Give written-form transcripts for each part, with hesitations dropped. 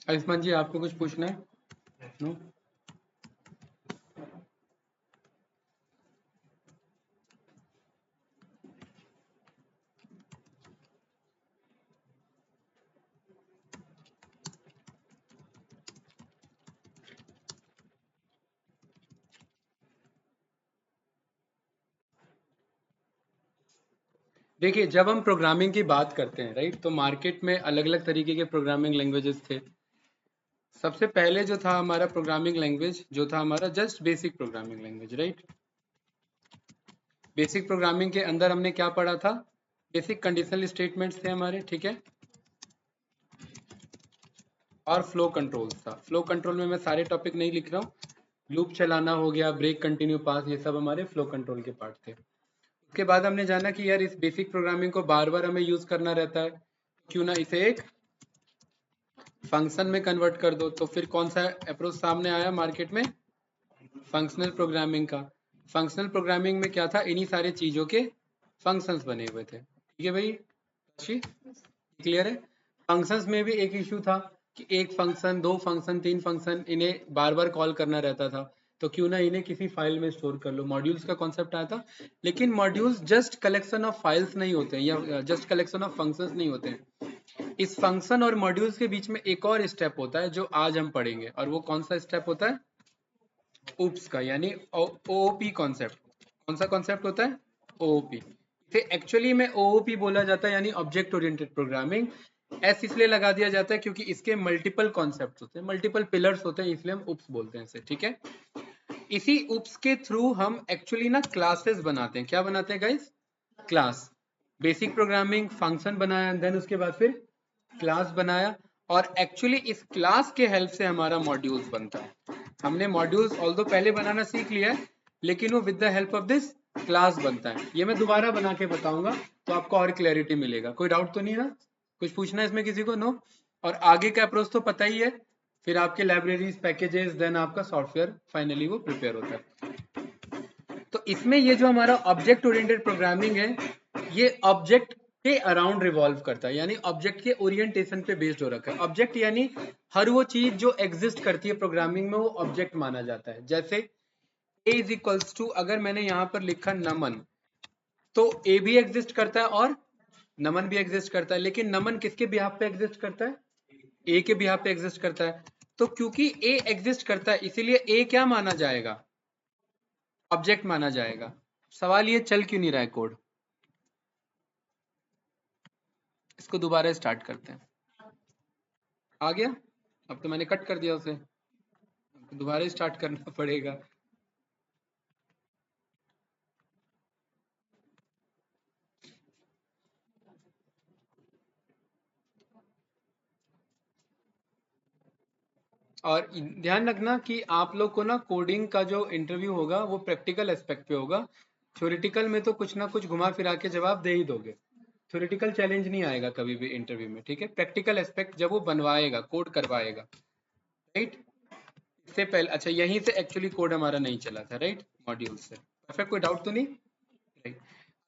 आयुष्मान जी आपको कुछ पूछना है? नो? देखिए, जब हम प्रोग्रामिंग की बात करते हैं राइट, तो मार्केट में अलग अलग तरीके के प्रोग्रामिंग लैंग्वेजेस थे। सबसे पहले जो था हमारा प्रोग्रामिंग लैंग्वेज, जो था हमारा just basic programming language right. Basic programming के अंदर हमने क्या पढ़ा था? बेसिक कंडीशनल स्टेटमेंट्स थे हमारे, ठीक है, और फ्लो कंट्रोल्स था। फ्लो कंट्रोल में मैं सारे टॉपिक नहीं लिख रहा हूँ, लूप चलाना हो गया, ब्रेक, कंटिन्यू, पास, ये सब हमारे फ्लो कंट्रोल के पार्ट थे। उसके बाद हमने जाना कि यार इस बेसिक प्रोग्रामिंग को बार बार हमें यूज करना रहता है, क्यों ना इसे एक फंक्शन में कन्वर्ट कर दो। तो फिर कौन सा अप्रोच सामने आया मार्केट में? फंक्शनल प्रोग्रामिंग का। फंक्शनल प्रोग्रामिंग में क्या था? इन्हीं सारे चीजों के फंक्शंस बने हुए थे, ठीक है भाई? क्लियर है? फंक्शंस में भी एक इशू था कि एक फंक्शन, दो फंक्शन, तीन फंक्शन, इन्हें बार बार कॉल करना रहता था। तो क्यों ना इन्हें किसी फाइल में स्टोर कर लो, मॉड्यूल्स का कॉन्सेप्ट आया था। लेकिन modules just collection of files नहीं होते हैं, या जस्ट कलेक्शन ऑफ फंक्शंस नहीं होते हैं। इस फंक्शन और मॉड्यूल्स के बीच में एक और स्टेप होता है जो आज हम पढ़ेंगे, और वो कौन सा स्टेप होता है? उप्स का, यानी ओओपी कॉन्सेप्ट। कौन सा कॉन्सेप्ट होता है? ओओपी। इसे एक्चुअली में ओओपी बोला जाता है, यानी ऑब्जेक्ट ओरिएंटेड प्रोग्रामिंग। एस इसलिए लगा दिया जाता है क्योंकि इसके मल्टीपल कॉन्सेप्ट होते हैं, मल्टीपल पिलर्स होते हैं, इसलिए हम उप्स बोलते हैं इसे, ठीक है। इसी उप्स के थ्रू हम एक्चुअली ना क्लासेस बनाते हैं। क्या बनाते हैं guys? Class. Basic programming, function बनाया, देन उसके बाद फिर क्लास बनाया, और एक्चुअली इस क्लास के हेल्प से हमारा मॉड्यूल्स बनता है। हमने मॉड्यूल्स ऑल्दो पहले बनाना सीख लिया है, लेकिन वो with the help of this class बनता है। ये मैं दोबारा बना के बताऊंगा तो आपको और क्लैरिटी मिलेगा। कोई डाउट तो नहीं ना? कुछ पूछना है इसमें किसी को? नो? और आगे का अप्रोच तो पता ही है, फिर आपके लाइब्रेरीज, पैकेजेस, देन आपका सॉफ्टवेयर फाइनली वो प्रिपेयर होता है। तो इसमें ये जो हमारा ऑब्जेक्ट ओरिएंटेड प्रोग्रामिंग है, ये ऑब्जेक्ट के अराउंड रिवॉल्व करता है, यानी ऑब्जेक्ट के ओरिएंटेशन पे बेस्ड हो रखा है। ऑब्जेक्ट यानी हर वो चीज जो एग्जिस्ट करती है प्रोग्रामिंग में, वो ऑब्जेक्ट माना जाता है। जैसे a इज इक्वल्स टू, अगर मैंने यहां पर लिखा नमन, तो a भी एग्जिस्ट करता है और नमन भी एग्जिस्ट करता है। लेकिन नमन किसके बिहाफ पे एग्जिस्ट करता है? a के बिहाफ पे एग्जिस्ट करता है। तो क्योंकि a एग्जिस्ट करता है, इसीलिए a क्या माना जाएगा? ऑब्जेक्ट माना जाएगा। सवाल ये चल क्यों नहीं रहा है कोड? इसको दोबारा स्टार्ट करते हैं। आ गया? अब तो मैंने कट कर दिया उसे, दोबारा स्टार्ट करना पड़ेगा। और ध्यान रखना कि आप लोग को ना कोडिंग का जो इंटरव्यू होगा वो प्रैक्टिकल एस्पेक्ट पे होगा। थ्योरेटिकल में तो कुछ ना कुछ घुमा फिरा के जवाब दे ही दोगे। थ्योरेटिकल चैलेंज नहीं आएगा कभी भी इंटरव्यू में, ठीक है? प्रैक्टिकल एस्पेक्ट जब वो बनवाएगा, कोड करवाएगा, राइट। इससे पहले अच्छा, यहीं से एक्चुअली कोड हमारा नहीं चला था, राइट, मॉड्यूल से। परफेक्ट, कोई डाउट तो नहीं? राइट।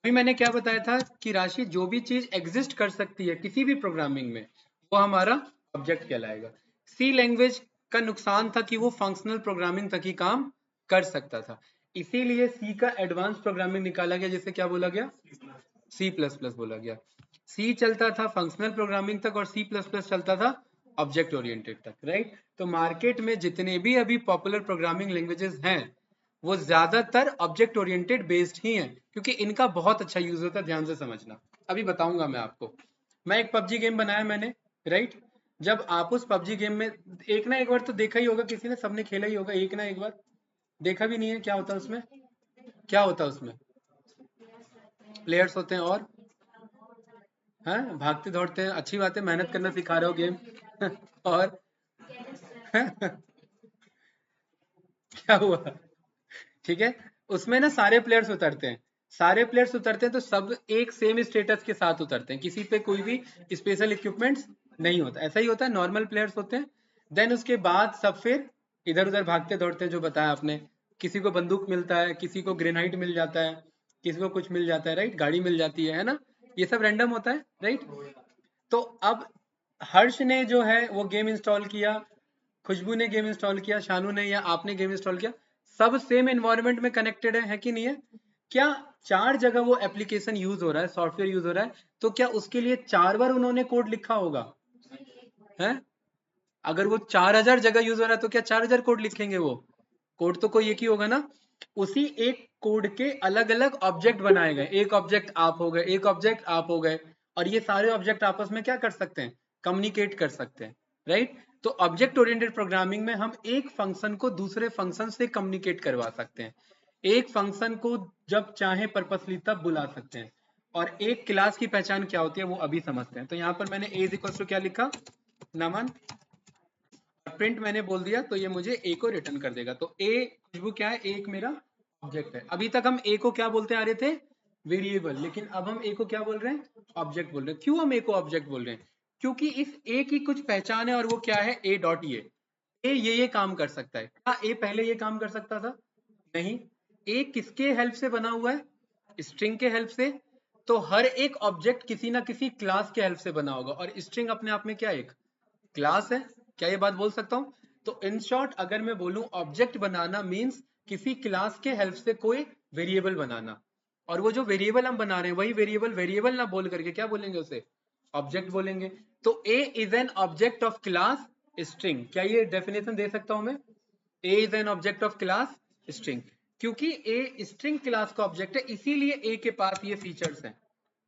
अभी मैंने क्या बताया था कि राशि, जो भी चीज एग्जिस्ट कर सकती है किसी भी प्रोग्रामिंग में, वो हमारा ऑब्जेक्ट कहलाएगा। सी लैंग्वेज का नुकसान था कि वो फंक्शनल प्रोग्रामिंग तक ही काम कर सकता था, इसीलिए सी का एडवांस प्रोग्रामिंग निकाला गया, जिसे क्या बोला गया? सी प्लस प्लस बोला गया। सी चलता था फंक्शनल प्रोग्रामिंग तक, और सी प्लस प्लस चलता था ऑब्जेक्ट ओरिएंटेड तक, राइट। तो मार्केट में जितने भी अभी पॉपुलर प्रोग्रामिंग लैंग्वेजेस हैं, वो ज्यादातर ऑब्जेक्ट ओरिएंटेड बेस्ड ही हैं, क्योंकि इनका बहुत अच्छा यूज होता है। ध्यान से समझना, अभी बताऊंगा मैं आपको। मैं एक पबजी गेम बनाया मैंने, राइट। जब आप उस पबजी गेम में, एक ना एक बार तो देखा ही होगा किसी ने, सबने खेला ही होगा एक ना एक बार। देखा भी नहीं है? क्या होता है उसमें? क्या होता है उसमें? प्लेयर्स होते हैं और हाँ, भागते दौड़ते हैं, अच्छी बात है, मेहनत करना सिखा रहे हो गेम और क्या हुआ? ठीक है। उसमें ना सारे प्लेयर्स उतरते हैं, सारे प्लेयर्स उतरते हैं तो सब एक सेम स्टेटस के साथ उतरते हैं, किसी पे कोई भी स्पेशल इक्विपमेंट्स नहीं होता। ऐसा ही होता है, नॉर्मल प्लेयर्स होते हैं। देन उसके बाद सब फिर इधर उधर भागते दौड़ते हैं, जो बताया आपने। किसी को बंदूक मिलता है, किसी को ग्रेनाइट मिल जाता है, किसी को कुछ मिल जाता है, राइट, गाड़ी मिल जाती है ना। ये सब रैंडम होता है, राइट। तो अब हर्ष ने जो है वो गेम इंस्टॉल किया, खुशबू ने गेम इंस्टॉल किया, शानू ने या आपने गेम इंस्टॉल किया, सब सेम एनवायरनमेंट में कनेक्टेड है कि नहीं है? क्या 4 जगह वो एप्लीकेशन यूज हो रहा है, सॉफ्टवेयर यूज हो रहा है, तो क्या उसके लिए 4 बार उन्होंने कोड लिखा होगा? है, अगर वो 4000 जगह यूज हो रहा है तो क्या 4000 कोड लिखेंगे? वो कोड तो कोई एक ही होगा ना। उसी एक कोड के अलग अलग ऑब्जेक्ट बनाए गए, एक ऑब्जेक्ट आप हो गए, एक ऑब्जेक्ट आप हो गए, और ये सारे ऑब्जेक्ट आपस में क्या कर सकते हैं? कम्युनिकेट कर सकते हैं, राइट? तो ऑब्जेक्ट ओरिएंटेड प्रोग्रामिंग में हम एक फंक्शन को दूसरे फंक्शन से कम्युनिकेट करवा सकते हैं, एक फंक्शन को जब चाहे पर्पसली तब बुला सकते हैं, और एक क्लास की पहचान क्या होती है वो अभी समझते हैं। तो यहाँ पर मैंने a इज इक्वल टू क्या लिखा, नमन, प्रिंट मैंने बोल दिया तो ये मुझे ए को रिटर्न कर देगा। तो ए खुशबू क्या है? एक मेरा ऑब्जेक्ट है। अभी तक हम ए को क्या बोलते आ रहे थे? वेरिएबल, लेकिन अब हम ए को क्या बोल रहे हैं? ऑब्जेक्ट बोल रहे हैं। क्यों हम ए को ऑब्जेक्ट बोल रहे हैं? क्योंकि इस ए की कुछ पहचान है, और वो क्या है? ए डॉट ए ये काम कर सकता है। क्या ए पहले ये काम कर सकता था? नहीं। ए किसके हेल्प से बना हुआ है? स्ट्रिंग के हेल्प से। तो हर एक ऑब्जेक्ट किसी ना किसी क्लास के हेल्प से बना होगा, और स्ट्रिंग अपने आप में क्या एक क्लास है। क्या ये बात बोल सकता हूं? तो इन शॉर्ट अगर मैं बोलूं ऑब्जेक्ट बनाना मींस किसी क्लास के हेल्प से कोई वेरिएबल बनाना, और वो जो वेरिएबल हम बना रहे हैं वही वेरिएबल वेरिएबल ना बोल करके क्या बोलेंगे? उसे ऑब्जेक्ट बोलेंगे। तो A is an object of class string. क्या ये डेफिनेशन दे सकता हूं मैं? A is an object of class string, क्योंकि ए स्ट्रिंग क्लास का ऑब्जेक्ट है, इसीलिए ए के पास ये फीचर्स हैं।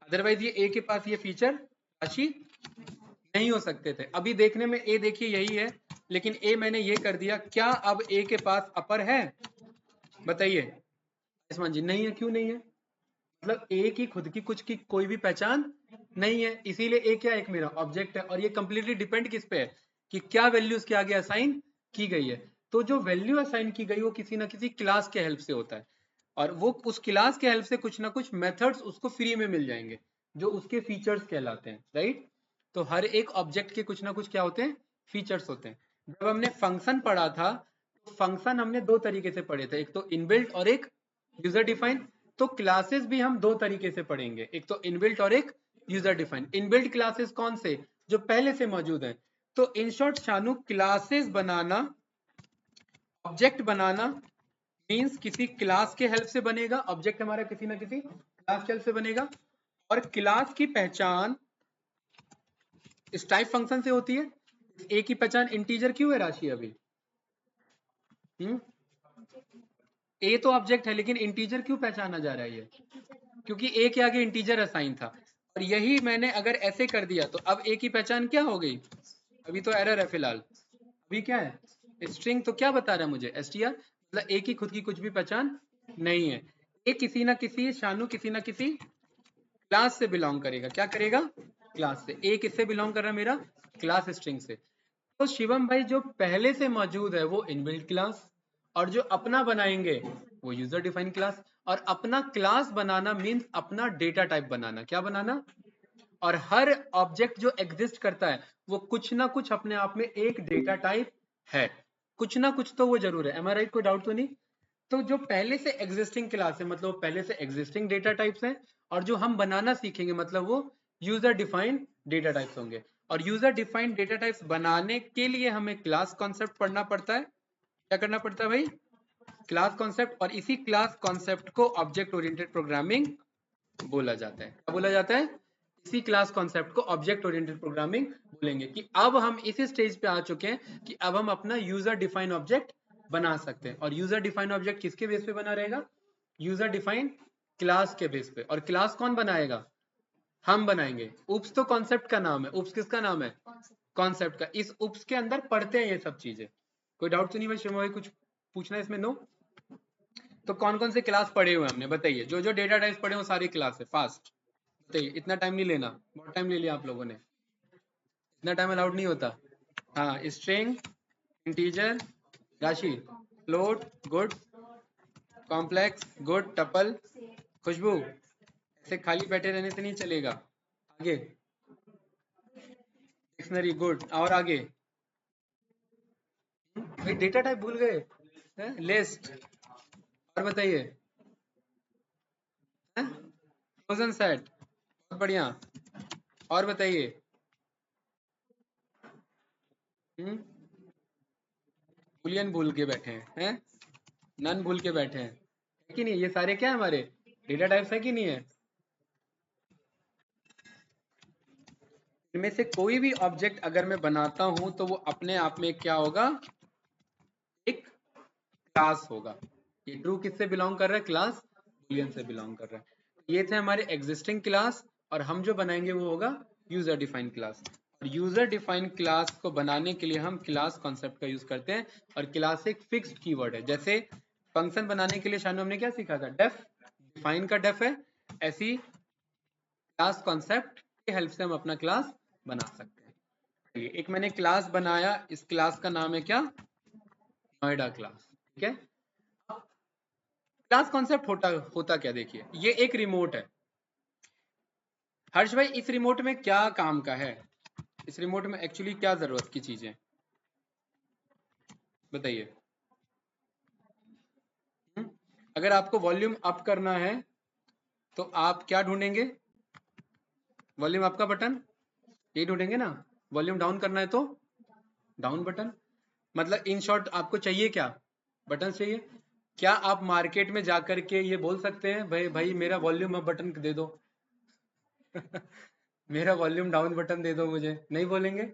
अदरवाइज ये ए के पास ये फीचर राशि नहीं हो सकते थे। अभी देखने में ए देखिए यही है, लेकिन ए मैंने ये कर दिया। क्या अब ए के पास अपर है? बताइए आयुष्मान जी, नहीं है। क्यों नहीं है? मतलब ए की खुद की कुछ की कोई भी पहचान नहीं है, इसीलिए ए क्या एक मेरा ऑब्जेक्ट है, और ये कंप्लीटली डिपेंड किस पे है? कि क्या वैल्यू उसके आगे असाइन की गई है। तो जो वैल्यू असाइन की गई वो किसी ना किसी क्लास के हेल्प से होता है, और वो उस क्लास के हेल्प से कुछ ना कुछ मेथड्स उसको फ्री में मिल जाएंगे, जो उसके फीचर्स कहलाते हैं, राइट? तो हर एक ऑब्जेक्ट के कुछ ना कुछ क्या होते हैं? फीचर्स होते हैं। जब हमने फंक्शन पढ़ा था, तो फंक्शन हमने दो तरीके से पढ़े थे, एक तो इनबिल्ट और एक यूजर डिफाइंड। तो क्लासेस भी हम दो तरीके से पढ़ेंगे, एक तो इनबिल्ट और एक यूजर डिफाइंड। इनबिल्ट क्लासेस कौन से? जो पहले से मौजूद हैं। तो इन शॉर्ट शानू, क्लासेस बनाना, ऑब्जेक्ट बनाना मींस किसी क्लास के हेल्प से बनेगा, ऑब्जेक्ट हमारा किसी ना किसी क्लास के हेल्प से बनेगा, और क्लास की पहचान इस टाइप फंक्शन से होती है। ए की पहचान इंटीजर क्यों है राशि अभी? ए तो ऑब्जेक्ट है, लेकिन इंटीजर क्यों पहचाना जा रहा है ये? क्योंकि ए के आगे इंटीजर असाइन था, और यही मैंने अगर ऐसे कर दिया तो अब ए की पहचान क्या हो गई? अभी तो एरर है फिलहाल। अभी क्या है? स्ट्रिंग। तो क्या बता रहा है मुझे? एसटीआर। मतलब ए की खुद की कुछ भी पहचान नहीं है। ए किसी ना किसी, शानू किसी ना किसी क्लास से बिलोंग करेगा। क्या करेगा? क्लास से। ए किससे बिलोंग कर रहा है मेरा? क्लास स्ट्रिंग से। तो शिवम भाई जो पहले से मौजूद है वो इनबिल्ट क्लास, और जो अपना बनाएंगे वो यूजर डिफाइंड क्लास। और अपना क्लास बनाना मींस अपना डेटा टाइप बनाना। क्या बनाना? और हर ऑब्जेक्ट जो एग्जिस्ट करता है वो कुछ ना कुछ अपने आप में एक डेटा टाइप है, कुछ ना कुछ तो वो जरूर है। एम आई राइट? कोई डाउट तो नहीं? तो जो पहले से एग्जिस्टिंग क्लास है मतलब पहले से एग्जिस्टिंग डेटा टाइप्स हैं, और जो हम बनाना सीखेंगे मतलब वो यूजर डिफाइंड डेटा टाइप्स होंगे। और यूजर डिफाइंड डेटा टाइप्स बनाने के लिए हमें क्लास कॉन्सेप्ट पढ़ना पड़ता है। क्या करना पड़ता है भाई? Class concept. और इसी क्लास कॉन्सेप्ट को ऑब्जेक्ट ओरिएंटेड प्रोग्रामिंग बोला जाता है। क्या बोला जाता है? इसी क्लास कॉन्सेप्ट को ऑब्जेक्ट ओरिएंटेड प्रोग्रामिंग बोलेंगे। कि अब हम इसी स्टेज पे आ चुके हैं कि अब हम अपना यूजर डिफाइंड ऑब्जेक्ट बना सकते हैं। और यूजर डिफाइंड ऑब्जेक्ट किसके बेस पे बना रहेगा? यूजर डिफाइंड क्लास के बेस पे। और क्लास कौन बनाएगा? हम बनाएंगे। उप्स तो कॉन्सेप्ट का नाम है। उप्स किसका नाम है? कॉन्सेप्ट का। इस उप्स के अंदर पढ़ते हैं ये सब चीजें। कोई डाउट तो नहीं भाई? शिवम भाई कुछ पूछना है इसमें? नो? तो कौन कौन से क्लास पढ़े हुए हमने? बताइए। जो जो डेटा टाइप्स पढ़े वो सारी क्लास है। फास्ट बताइए। इतना टाइम नहीं लेना, बहुत टाइम ले लिया आप लोगों ने। इतना टाइम अलाउड नहीं होता। हाँ, स्ट्रिंग, इंटीजर, राशि, float, good, complex, good, tuple. Khushboo, ऐसे खाली बैठे रहने से नहीं चलेगा। आगे डिक्शनरी, गुड। और आगे भाई डेटा टाइप भूल गए? लिस्ट। और बताइए। फ्रोजन सेट, बहुत बढ़िया। और बताइए। बुलियन भूल के बैठे हैं? नन भूल के बैठे हैं, है कि नहीं? ये सारे क्या है हमारे डेटा टाइप्स, है कि नहीं है? इनमें से कोई भी ऑब्जेक्ट अगर मैं बनाता हूं तो वो अपने आप में क्या होगा? एक क्लास होगा। ये ट्रू किससे बिलोंग कर रहा है? क्लास बुलियन से बिलोंग कर रहा है। ये थे हमारे एग्जिस्टिंग क्लास, और हम जो बनाएंगे वो होगा यूजर डिफाइंड क्लास। और यूजर डिफाइंड क्लास को बनाने के लिए हम क्लास कॉन्सेप्ट का यूज करते हैं, और क्लास एक फिक्स्ड कीवर्ड है। जैसे फंक्शन बनाने के लिए शानू हमने क्या सीखा था? डेफ, डिफाइन का डेफ है। ऐसी क्लास कॉन्सेप्ट की हेल्प से हम अपना क्लास बना सकते हैं। चलिए, एक मैंने क्लास बनाया, इस क्लास का नाम है क्या? नोएडा क्लास। ठीक है। क्लास कॉन्सेप्ट होता होता क्या, देखिए, ये एक रिमोट है। हर्ष भाई, इस रिमोट में क्या काम का है? इस रिमोट में एक्चुअली क्या जरूरत की चीज है, बताइए। अगर आपको वॉल्यूम अप करना है तो आप क्या ढूंढेंगे? वॉल्यूम अप का बटन, यही ढूंढेंगे ना। वॉल्यूम डाउन करना है तो डाउन बटन। मतलब इन शॉर्ट आपको चाहिए क्या? बटन चाहिए। क्या आप मार्केट में जाकर के ये बोल सकते हैं, भाई भाई मेरा वॉल्यूम अप बटन दे दो? मेरा वॉल्यूम डाउन बटन दे दो मुझे? नहीं बोलेंगे।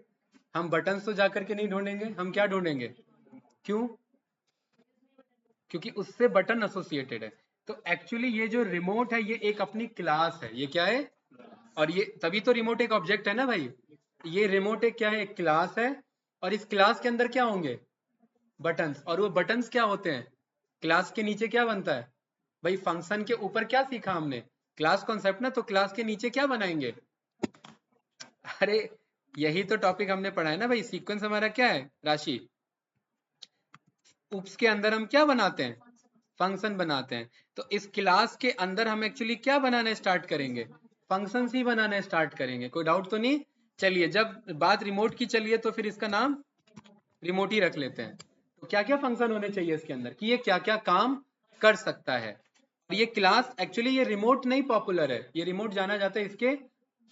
हम बटन तो जाकर के नहीं ढूंढेंगे, हम क्या ढूंढेंगे? क्यों? क्योंकि उससे बटन एसोसिएटेड है। तो एक्चुअली ये जो रिमोट है ये एक अपनी क्लास है। ये क्या है? और ये तभी तो रिमोट एक ऑब्जेक्ट है ना भाई। ये रिमोट एक क्या है? एक क्लास है। और इस क्लास के अंदर क्या होंगे? बटन्स। और वो बटन्स क्या होते हैं? क्लास के नीचे क्या बनता है भाई? फंक्शन के ऊपर क्या सीखा हमने? क्लास कॉन्सेप्ट ना। तो क्लास के नीचे क्या बनाएंगे? अरे, यही तो टॉपिक हमने पढ़ा है ना भाई। सीक्वेंस हमारा क्या है? राशि। उप्स के अंदर हम क्या बनाते हैं? फंक्शन बनाते हैं। तो इस क्लास के अंदर हम एक्चुअली क्या बनाना स्टार्ट करेंगे? फंक्शंस ही बनाना स्टार्ट करेंगे। कोई डाउट तो नहीं? चलिए, जब बात रिमोट की चलिए तो फिर इसका नाम रिमोट ही रख लेते हैं। तो क्या क्या फंक्शन होने चाहिए इसके अंदर, कि ये क्या क्या काम कर सकता है? और ये क्लास एक्चुअली, ये रिमोट नहीं पॉपुलर है। ये रिमोट जाना जाता है इसके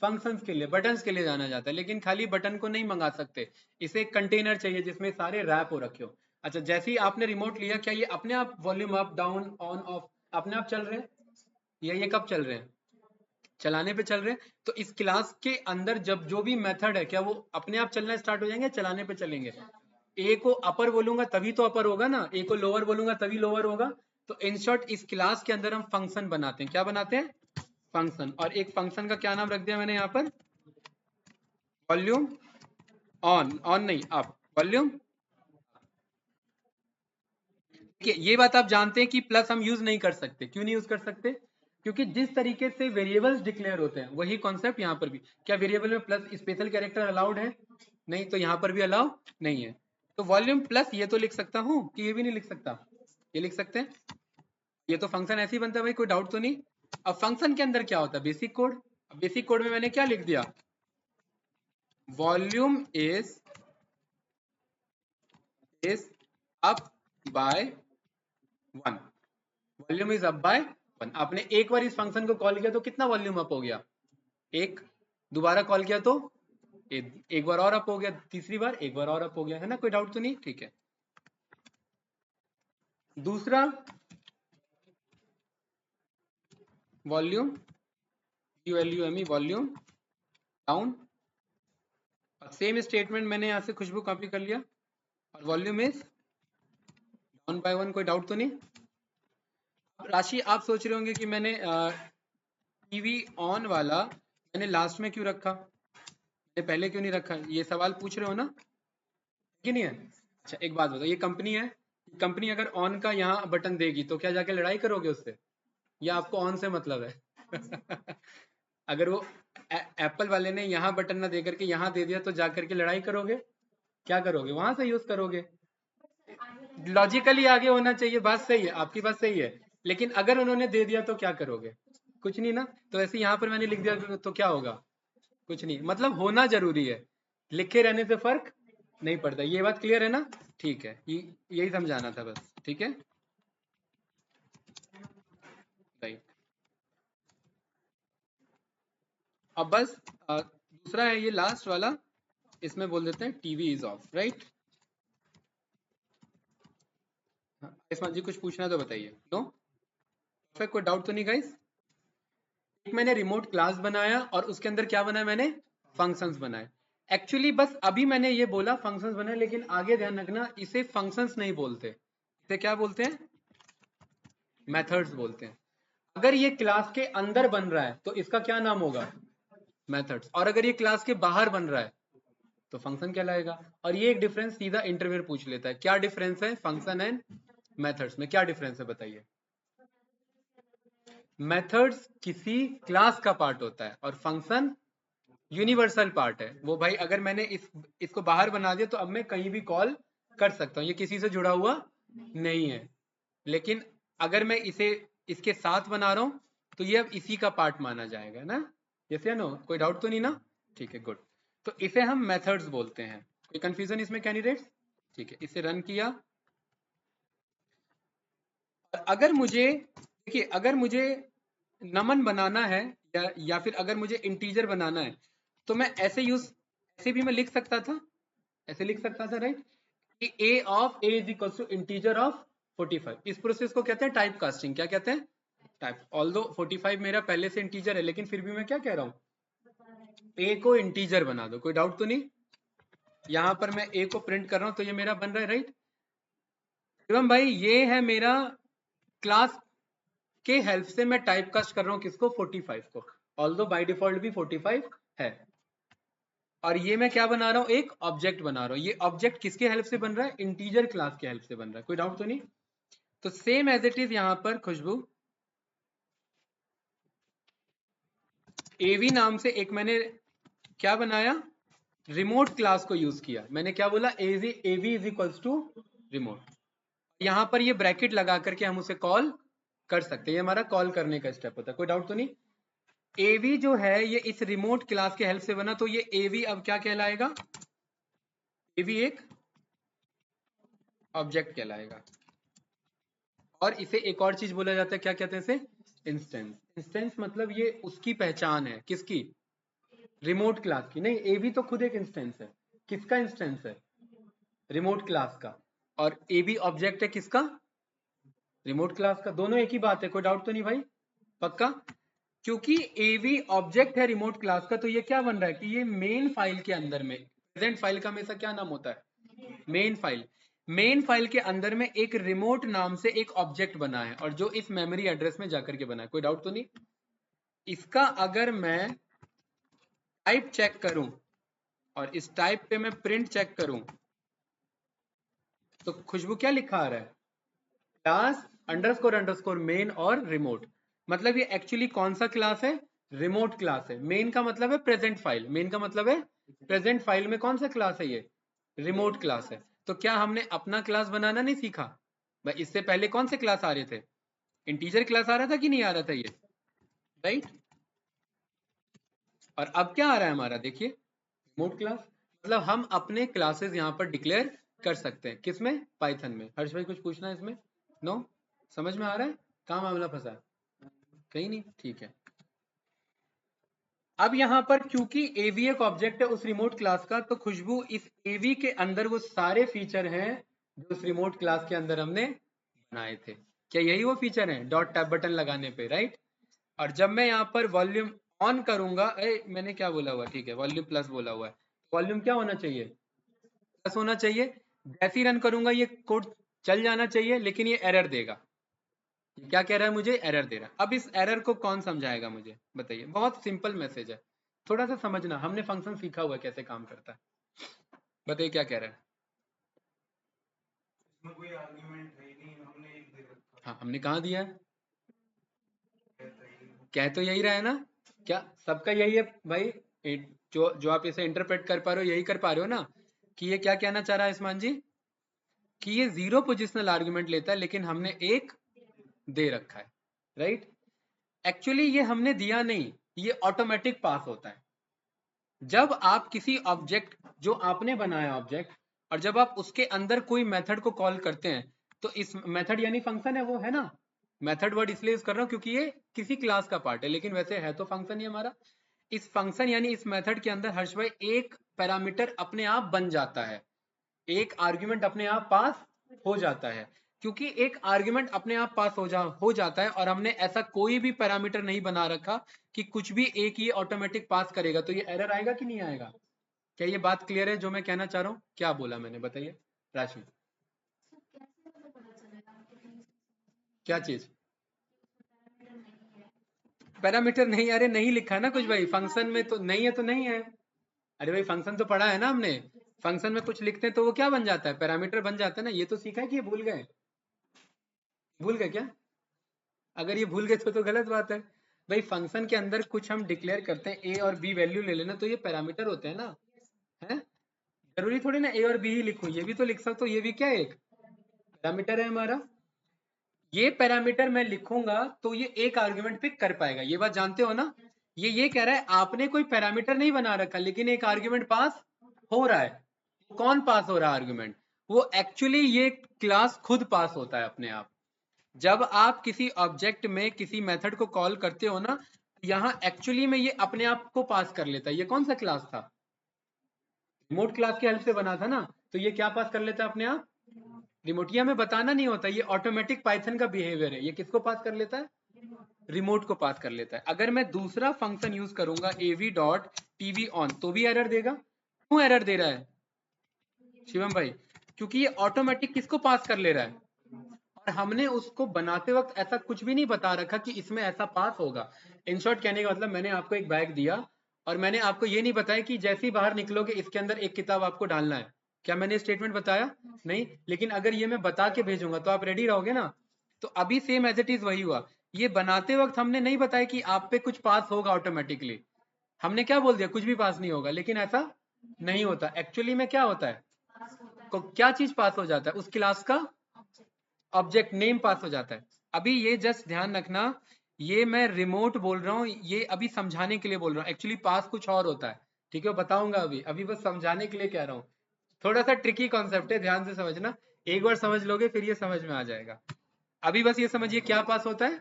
फंक्शंस के लिए, बटन्स के लिए जाना जाता है। लेकिन खाली बटन को नहीं मंगा सकते, इसे एक कंटेनर चाहिए जिसमें सारे रैप हो रखे हो। अच्छा, जैसे ही आपने रिमोट लिया, क्या ये अपने आप volume up down on off अपने आप चल रहे हैं? या ये कब चल रहे हैं? चलाने पे चल रहे हैं। तो इस क्लास के अंदर जब जो भी मेथड है, क्या वो अपने आप चलना स्टार्ट हो जाएंगे? चलाने पे चलेंगे। ए को अपर बोलूंगा तभी तो अपर होगा ना, ए को लोअर बोलूंगा तभी लोअर होगा। तो इन शॉर्ट इस क्लास के अंदर हम फंक्शन बनाते हैं। क्या बनाते हैं? फंक्शन। और एक फंक्शन का क्या नाम रख दिया मैंने यहाँ पर? Volume on. ऑन नहीं, अप। वॉल्यूम। देखिए, ये बात आप जानते हैं कि प्लस हम यूज नहीं कर सकते। क्यों नहीं यूज कर सकते? क्योंकि जिस तरीके से वेरिएबल्स डिक्लेयर होते हैं वही कॉन्सेप्ट यहाँ पर भी। क्या वेरिएबल में प्लस स्पेशल कैरेक्टर अलाउड है? नहीं, तो यहाँ पर भी अलाउ नहीं है। तो वॉल्यूम प्लस ये तो लिख सकता हूँ, कि ये भी नहीं लिख सकता? ये लिख सकते हैं। ये तो फंक्शन ऐसे ही बनता है भाई, कोई डाउट तो नहीं? अब फंक्शन के अंदर क्या होता है? Basic code. बेसिक कोड में मैंने क्या लिख दिया? Volume is up by 1। Volume is up by 1। आपने एक बार इस फंक्शन को कॉल किया तो कितना वॉल्यूम अप हो गया? एक। दोबारा कॉल किया तो एक बार और अप हो गया। तीसरी बार एक बार और अप हो गया, है ना? कोई डाउट तो नहीं? ठीक है। दूसरा, volume, U L U M E, volume down. Same statement मैंने यहाँ से खुशबू कॉपी कर लिया। और वॉल्यूम इज डाउन बाय 1। कोई डाउट तो नहीं? राशि, आप सोच रहे होंगे कि मैंने टीवी ऑन वाला मैंने लास्ट में क्यों रखा, मैंने पहले क्यों नहीं रखा? ये सवाल पूछ रहे हो ना, कि नहीं है? अच्छा, एक बात बताओ, ये कंपनी है। कंपनी अगर ऑन का यहाँ बटन देगी तो क्या जाके लड़ाई करोगे उससे, या आपको ऑन से मतलब है? अगर वो एप्पल वाले ने यहाँ बटन ना दे करके यहाँ दे दिया तो जा करके लड़ाई करोगे? क्या करोगे? वहां से यूज करोगे। लॉजिकली आगे होना चाहिए, बात सही है, आपकी बात सही है। लेकिन अगर उन्होंने दे दिया तो क्या करोगे? कुछ नहीं ना। तो ऐसे यहाँ पर मैंने लिख दिया तो क्या होगा? कुछ नहीं। मतलब होना जरूरी है, लिखे रहने से फर्क नहीं पड़ता। ये बात क्लियर है ना? ठीक है, यही समझाना था बस। ठीक है, राइट। अब बस दूसरा है ये लास्ट वाला, इसमें बोल देते हैं TV is off, right. Ayushman ji कुछ पूछना तो बताइए। नो, फिर कोई डाउट तो नहीं गाइस? एक मैंने रिमोट क्लास बनाया और उसके अंदर क्या बनाया मैंने, फंक्शंस बनाए। एक्चुअली बस अभी मैंने ये बोला फंक्शंस बनाए, लेकिन आगे ध्यान रखना इसे फंक्शंस नहीं बोलते, इसे क्या बोलते हैं, मेथड्स बोलते हैं। अगर ये क्लास के अंदर बन रहा है तो इसका क्या नाम होगा, मेथड्स, और अगर ये क्लास के बाहर बन रहा है तो फंक्शन कहलाएगा। और ये एक डिफरेंस सीधा इंटरव्यूअर पूछ लेता है, क्या डिफरेंस है फंक्शन एंड मेथड्स में, क्या डिफरेंस है बताइए। मेथड्स किसी क्लास का पार्ट होता है और फंक्शन यूनिवर्सल पार्ट है। वो भाई अगर मैंने इसको बाहर बना दिया तो अब मैं कहीं भी कॉल कर सकता हूँ, ये किसी से जुड़ा हुआ नहीं है। लेकिन अगर मैं इसे इसके साथ बना रहा हूँ तो ये अब इसी का पार्ट माना जाएगा ना, यस या नो, कोई डाउट तो नहीं ना, ठीक है गुड। तो इसे हम मेथड्स बोलते हैं। कोई कंफ्यूजन इसमें कैंडिडेट्स? ठीक है, इसे रन किया। अगर मुझे देखिए, अगर मुझे नमन बनाना है या फिर अगर मुझे इंटीजर बनाना है तो मैं ऐसे भी मैं लिख सकता था, ऐसे लिख सकता था राइट, कि a of a is equal to integer of 45। इस प्रोसेस को कहते हैं टाइप कास्टिंग। क्या कहते हैं, टाइप। ऑल्दो 45 मेरा पहले से इंटीजर है, लेकिन फिर भी मैं क्या कह रहा हूं, a को इंटीजर बना दो। कोई डाउट तो नहीं? यहां पर मैं a को प्रिंट कर रहा हूं तो ये मेरा बन रहा है राइट। एवं भाई ये है मेरा क्लास के हेल्प से मैं टाइप कास्ट कर रहा हूं किसको, 45 को। ऑल्दो बाय डिफॉल्ट भी 45 है। और ये मैं क्या बना रहा हूं, एक ऑब्जेक्ट बना रहा हूं। ये ऑब्जेक्ट किसके हेल्प से बन रहा है, इंटीजर क्लास के हेल्प से बन रहा है। कोई डाउट तो नहीं? तो सेम एज इट इज यहां पर खुशबू, एवी नाम से एक मैंने क्या बनाया, रिमोट क्लास को यूज किया। मैंने क्या बोला, एवी इज इक्वल्स टू रिमोट। यहां पर ये ब्रैकेट लगा करके हम उसे कॉल कर सकते हैं, ये हमारा कॉल करने का स्टेप होता है। कोई डाउट तो नहीं? एवी जो है ये इस रिमोट क्लास के हेल्प से बना, तो ये एवी अब क्या कहलाएगा, एवी एक ऑब्जेक्ट कहलाएगा। और इसे एक और चीज बोला जाता है, क्या कहते हैं इसे, इंस्टेंस। इंस्टेंस मतलब ये उसकी पहचान है, किसकी, रिमोट क्लास की। नहीं, ए भी तो खुद एक इंस्टेंस है। किसका इंस्टेंस है, रिमोट क्लास का। और ए भी ऑब्जेक्ट है किसका, रिमोट क्लास का। दोनों एक ही बात है, कोई डाउट तो नहीं भाई, पक्का? क्योंकि ए भी ऑब्जेक्ट है रिमोट क्लास का, तो ये क्या बन रहा है कि ये मेन फाइल के अंदर में, प्रेजेंट फाइल का हमेशा क्या नाम होता है, मेन फाइल। मेन फाइल के अंदर में एक रिमोट नाम से एक ऑब्जेक्ट बना है, और जो इस मेमोरी एड्रेस में जाकर के बना है। कोई डाउट तो नहीं? इसका अगर मैं टाइप चेक करूं और इस टाइप पे मैं प्रिंट चेक करूं तो खुशबू क्या लिखा आ रहा है, क्लास अंडरस्कोर अंडरस्कोर मेन और रिमोट। मतलब ये एक्चुअली कौन सा क्लास है, रिमोट क्लास है। मेन का मतलब है प्रेजेंट फाइल, मेन का मतलब है प्रेजेंट फाइल में कौन सा क्लास है, ये रिमोट क्लास है। तो क्या हमने अपना क्लास बनाना नहीं सीखा भाई? इससे पहले कौन से क्लास आ रहे थे, इंटीजर क्लास आ रहा था कि नहीं आ रहा था ये, राइट। और अब क्या आ रहा है हमारा, देखिए रिमोट क्लास। मतलब हम अपने क्लासेस यहाँ पर डिक्लेयर कर सकते हैं, किसमें, पाइथन में। हर्ष भाई कुछ पूछना है इसमें? नो, समझ में आ रहा है, कहाँ मामला फंसा है, कहीं नहीं, ठीक है। अब यहाँ पर क्योंकि एवी एक ऑब्जेक्ट है उस रिमोट क्लास का, तो खुशबू इस एवी के अंदर वो सारे फीचर हैं जो उस रिमोट क्लास के अंदर हमने बनाए थे। क्या यही वो फीचर हैं, डॉट टैब बटन लगाने पे, राइट। और जब मैं यहाँ पर वॉल्यूम ऑन करूंगा, मैंने क्या बोला हुआ, ठीक है वॉल्यूम प्लस बोला हुआ है, वॉल्यूम क्या होना चाहिए, प्लस होना चाहिए। जैसे ही रन करूंगा ये कोड चल जाना चाहिए, लेकिन ये एरर देगा। ये क्या कह रहा है, मुझे एरर दे रहा है। अब इस एरर को कौन समझाएगा मुझे बताइए, बहुत सिंपल मैसेज है, थोड़ा सा समझना, हमने फंक्शन सीखा हुआ है कैसे काम करता है। बताइए क्या कह रहा है, इसमें कोई आर्गुमेंट है ही नहीं, हमने एक दे रखा। हाँ हमने कहाँ दिया है, कह तो यही रहा है ना, क्या सबका यही है भाई, जो आप इसे इंटरप्रेट कर पा रहे हो यही कर पा रहे हो ना, कि ये क्या कहना चाह रहा है इस्मान जी, कि ये जीरो पोजिशनल आर्गुमेंट लेता है, लेकिन हमने एक दे रखा है, राइट। एक्चुअली ये हमने दिया नहीं, ये ऑटोमेटिक पास होता है। जब आप किसी ऑब्जेक्ट जो आपने बनाया ऑब्जेक्ट, और जब आप उसके अंदर कोई मेथड को कॉल करते हैं, तो इस मेथड यानी फंक्शन है वो, है ना। मेथड वर्ड इसलिए यूज कर रहा हूं क्योंकि ये किसी क्लास का पार्ट है, लेकिन वैसे है तो फंक्शन ही हमारा। इस फंक्शन यानी इस मेथड के अंदर हर्ष भाई एक पैरामीटर अपने आप बन जाता है, एक आर्ग्यूमेंट अपने आप पास हो जाता है। क्योंकि एक आर्ग्यूमेंट अपने आप पास हो जाता है और हमने ऐसा कोई भी पैरामीटर नहीं बना रखा कि कुछ भी एक ये ऑटोमेटिक पास करेगा, तो ये एरर आएगा कि नहीं आएगा? क्या ये बात क्लियर है जो मैं कहना चाह रहा हूँ? क्या बोला मैंने, बताइए राशि। क्या चीज? पैरामीटर नहीं, अरे नहीं लिखा ना कुछ भाई, फंक्शन में तो नहीं है तो नहीं है। अरे भाई फंक्शन तो पढ़ा है ना हमने, फंक्शन में कुछ लिखते हैं तो वो क्या बन जाता है, पैरामीटर बन जाता है ना। ये तो सीखा है कि ये भूल गए? भूल गए क्या? अगर ये भूल गए तो गलत बात है। भाई फंक्शन के अंदर कुछ हम डिक्लेयर करते हैं, ए और बी वैल्यू ले लेना, तो ये पैरामीटर होते हैं ना। है, जरूरी थोड़ी ना ए और बी ही लिखूं, ये भी तो लिख सकता हूँ, ये भी क्या एक पैरामीटर है हमारा। ये पैरामीटर मैं लिखूंगा तो ये एक आर्गुमेंट पिक कर पाएगा, ये बात जानते हो ना। ये कह रहा है आपने कोई पैरामीटर नहीं बना रखा लेकिन एक आर्गुमेंट पास हो रहा है। कौन पास हो रहा है आर्गुमेंट? वो एक्चुअली ये क्लास खुद पास होता है अपने आप। जब आप किसी ऑब्जेक्ट में किसी मेथड को कॉल करते हो ना, यहाँ एक्चुअली में ये अपने आप को पास कर लेता है। ये कौन सा क्लास था? रिमोट क्लास की हेल्प से बना था ना, तो ये क्या पास कर लेता है अपने आप? रिमोट। ये हमें बताना नहीं होता, ये ऑटोमेटिक पाइथन का बिहेवियर है। ये किसको पास कर लेता है? रिमोट को पास कर लेता है। अगर मैं दूसरा फंक्शन यूज करूंगा av डॉट टीवी ऑन, तो भी एरर देगा। क्यों एरर दे रहा है शिवम भाई? क्योंकि ये ऑटोमेटिक किसको पास कर ले रहा है, और हमने उसको बनाते वक्त ऐसा कुछ भी नहीं बता रखा कि इसमें ऐसा पास होगा। इन शॉर्ट कहने का मतलब, मैंने आपको एक बैग दिया और मैंने आपको ये नहीं बताया कि जैसे ही बाहर निकलोगे इसके अंदर एक किताब आपको डालना है। क्या मैंने स्टेटमेंट बताया? नहीं। लेकिन अगर ये मैं बता के भेजूंगा तो आप रेडी रहोगे ना। तो अभी सेम एज इट इज वही हुआ। ये बनाते वक्त हमने नहीं बताया कि आप पे कुछ पास होगा ऑटोमेटिकली। हमने क्या बोल दिया, कुछ भी पास नहीं होगा, लेकिन ऐसा नहीं होता। एक्चुअली में क्या होता है, को क्या चीज पास हो जाता है? उस क्लास का ऑब्जेक्ट नेम पास हो जाता है। अभी ये जस्ट ध्यान रखना, ये मैं रिमोट बोल रहा हूँ, ये अभी समझाने के लिए बोल रहा हूँ। एक्चुअली पास कुछ और होता है, ठीक है, बताऊंगा अभी। अभी बस समझाने के लिए कह रहा हूँ। थोड़ा सा ट्रिकी कॉन्सेप्ट है, ध्यान से समझना। एक बार समझ लोगे फिर ये समझ में आ जाएगा। अभी बस ये समझिए क्या पास होता है,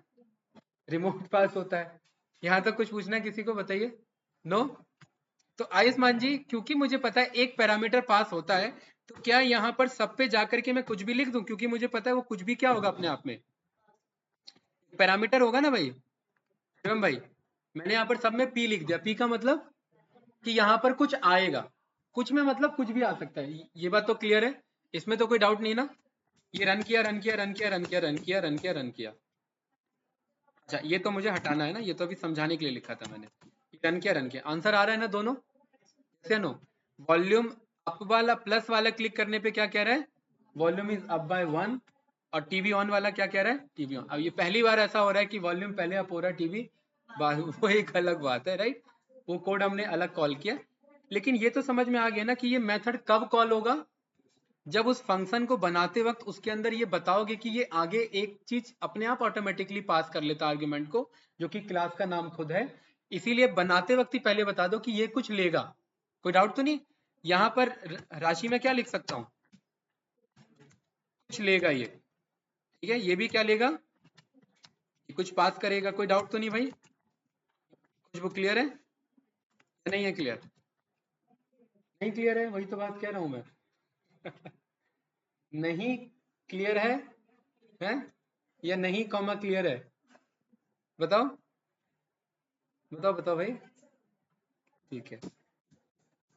रिमोट पास होता है। यहाँ तक कुछ पूछना है किसी को, बताइए। नो? तो आयुष्मान जी, क्योंकि मुझे पता है एक पैरामीटर पास होता है, तो क्या यहाँ पर सब पे जाकर के मैं कुछ भी लिख दूं? क्योंकि मुझे पता है वो कुछ भी क्या होगा अपने आप में, पैरामीटर होगा ना भाई। शिवम भाई, मैंने यहाँ पर सब में पी लिख दिया। पी का मतलब कि यहाँ पर कुछ आएगा। कुछ में मतलब कुछ भी आ सकता है। ये बात तो क्लियर है, इसमें तो कोई डाउट नहीं ना। ये रन किया, रन किया, रन किया, रन किया, रन किया, रन किया, रन किया। अच्छा, ये तो मुझे हटाना है ना, ये तो अभी समझाने के लिए लिखा था मैंने। रन किया, रन किया, आंसर आ रहा है ना दोनों? से नो? वॉल्यूम अप वाला प्लस वाला क्लिक करने पे क्या कह रहा है, वॉल्यूम इज अप बाय 1। और टीवी ऑन वाला क्या कह रहा है, टीवी ऑन। अब ये पहली बार ऐसा हो रहा है कि वॉल्यूम पहले अप हो रहा है, टीवी वो एक अलग बात है, राइट। वो कोड हमने अलग कॉल किया। लेकिन ये तो समझ में आ गया ना कि ये मेथड कब कॉल होगा, जब उस फंक्शन को बनाते वक्त उसके अंदर ये बताओगे कि ये आगे एक चीज अपने आप ऑटोमेटिकली पास कर लेता आर्गुमेंट को, जो कि क्लास का नाम खुद है। इसीलिए बनाते वक्त ही पहले बता दो कि ये कुछ लेगा। कोई डाउट तो नहीं? यहाँ पर राशि में क्या लिख सकता हूँ, कुछ लेगा ये, ठीक है। ये भी क्या लेगा, ये कुछ पास करेगा। कोई डाउट तो नहीं भाई? कुछ वो क्लियर है या नहीं है क्लियर? नहीं क्लियर है, वही तो बात कह रहा हूं मैं। नहीं क्लियर है या नहीं कॉमा क्लियर है? बताओ, बताओ, बताओ भाई। ठीक है,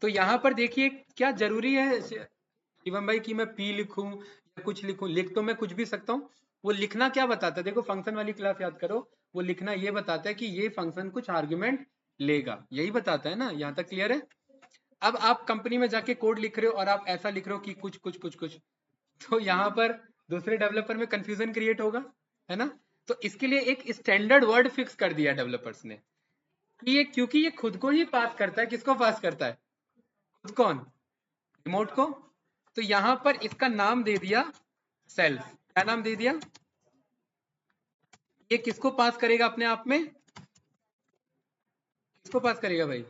तो यहाँ पर देखिए क्या जरूरी है शिवम भाई कि मैं पी लिखूं या कुछ लिखूं? लिख तो मैं कुछ भी सकता हूँ। वो लिखना क्या बताता है, देखो फंक्शन वाली क्लास याद करो। वो लिखना ये बताता है कि ये फंक्शन कुछ आर्गुमेंट लेगा, यही बताता है ना। यहाँ तक क्लियर है? अब आप कंपनी में जाके कोड लिख रहे हो और आप ऐसा लिख रहे हो कि कुछ कुछ कुछ कुछ, तो यहाँ पर दूसरे डेवलपर में कंफ्यूजन क्रिएट होगा, है ना। तो इसके लिए एक स्टैंडर्ड वर्ड फिक्स कर दिया डेवलपर्स ने कि ये, क्योंकि ये खुद को ही पास करता है। किसको पास करता है? खुद कौन? रिमोट को। तो यहां पर इसका नाम दे दिया सेल्फ। क्या नाम दे दिया? ये किसको पास करेगा अपने आप में? किसको पास करेगा भाई?